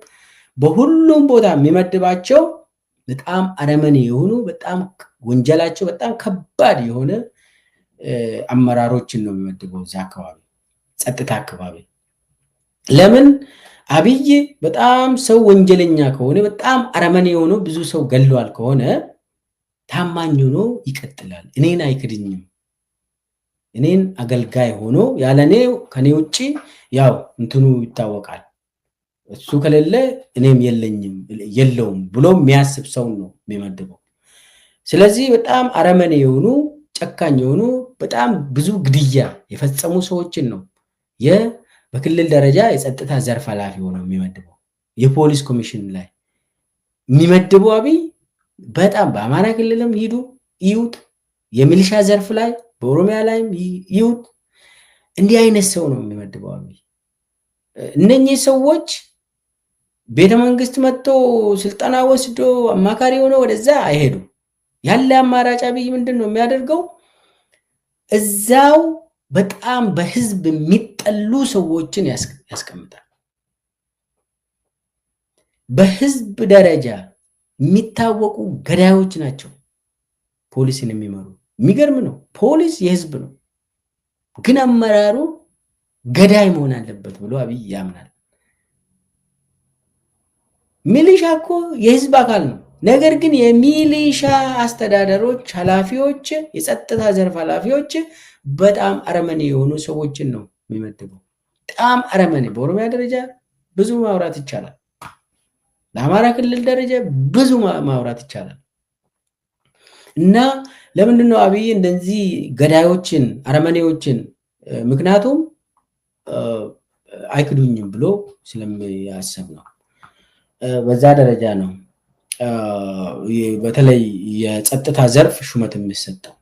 በሁሉም ቦታ የሚመድባቸው በጣም አረመኔ የሆኑ በጣም ወንጀላቸው በጣም ከባድ የሆነ አመራሮችን ነው የሚመድበው እዛ አካባቢ ጸጥታ አካባቢ። ለምን አብይ በጣም ሰው ወንጀለኛ ከሆነ በጣም አረመኔ የሆነ ብዙ ሰው ገሏል ከሆነ ታማኝ ሆኖ ይቀጥላል። እኔን አይክድኝም፣ እኔን አገልጋይ ሆኖ ያለኔ ከኔ ውጪ ያው እንትኑ ይታወቃል፣ እሱ ከሌለ እኔም የለውም ብሎ የሚያስብ ሰው ነው የሚመድበው። ስለዚህ በጣም አረመኔ የሆኑ ጨካኝ የሆኑ በጣም ብዙ ግድያ የፈጸሙ ሰዎችን ነው በክልል ደረጃ የጸጥታ ዘርፍ ኃላፊ ሆነው የሚመድበው። የፖሊስ ኮሚሽን ላይ የሚመድበው አብይ በጣም በአማራ ክልልም ሂዱ ይዩት፣ የሚሊሻ ዘርፍ ላይ በኦሮሚያ ላይም ይዩት፣ እንዲህ አይነት ሰው ነው የሚመድበው አብይ። እነኚህ ሰዎች ቤተ መንግስት መጥቶ ስልጠና ወስዶ አማካሪ ሆኖ ወደዛ አይሄዱም። ያለ አማራጭ አብይ ምንድን ነው የሚያደርገው? እዛው በጣም በህዝብ የሚጠሉ ሰዎችን ያስቀምጣል። በህዝብ ደረጃ የሚታወቁ ገዳዮች ናቸው ፖሊስን የሚመሩ። የሚገርም ነው። ፖሊስ የህዝብ ነው፣ ግን አመራሩ ገዳይ መሆን አለበት ብሎ አብይ ያምናል። ሚሊሻ እኮ የህዝብ አካል ነው። ነገር ግን የሚሊሻ አስተዳደሮች፣ ኃላፊዎች፣ የጸጥታ ዘርፍ ኃላፊዎች በጣም አረመኔ የሆኑ ሰዎችን ነው የሚመድበው። በጣም አረመኔ። በኦሮሚያ ደረጃ ብዙ ማውራት ይቻላል። ለአማራ ክልል ደረጃ ብዙ ማውራት ይቻላል። እና ለምንድን ነው አብይ እንደዚህ ገዳዮችን አረመኔዎችን? ምክንያቱም አይክዱኝም ብሎ ስለሚያስብ ነው። በዛ ደረጃ ነው በተለይ የጸጥታ ዘርፍ ሹመት የሚሰጠው።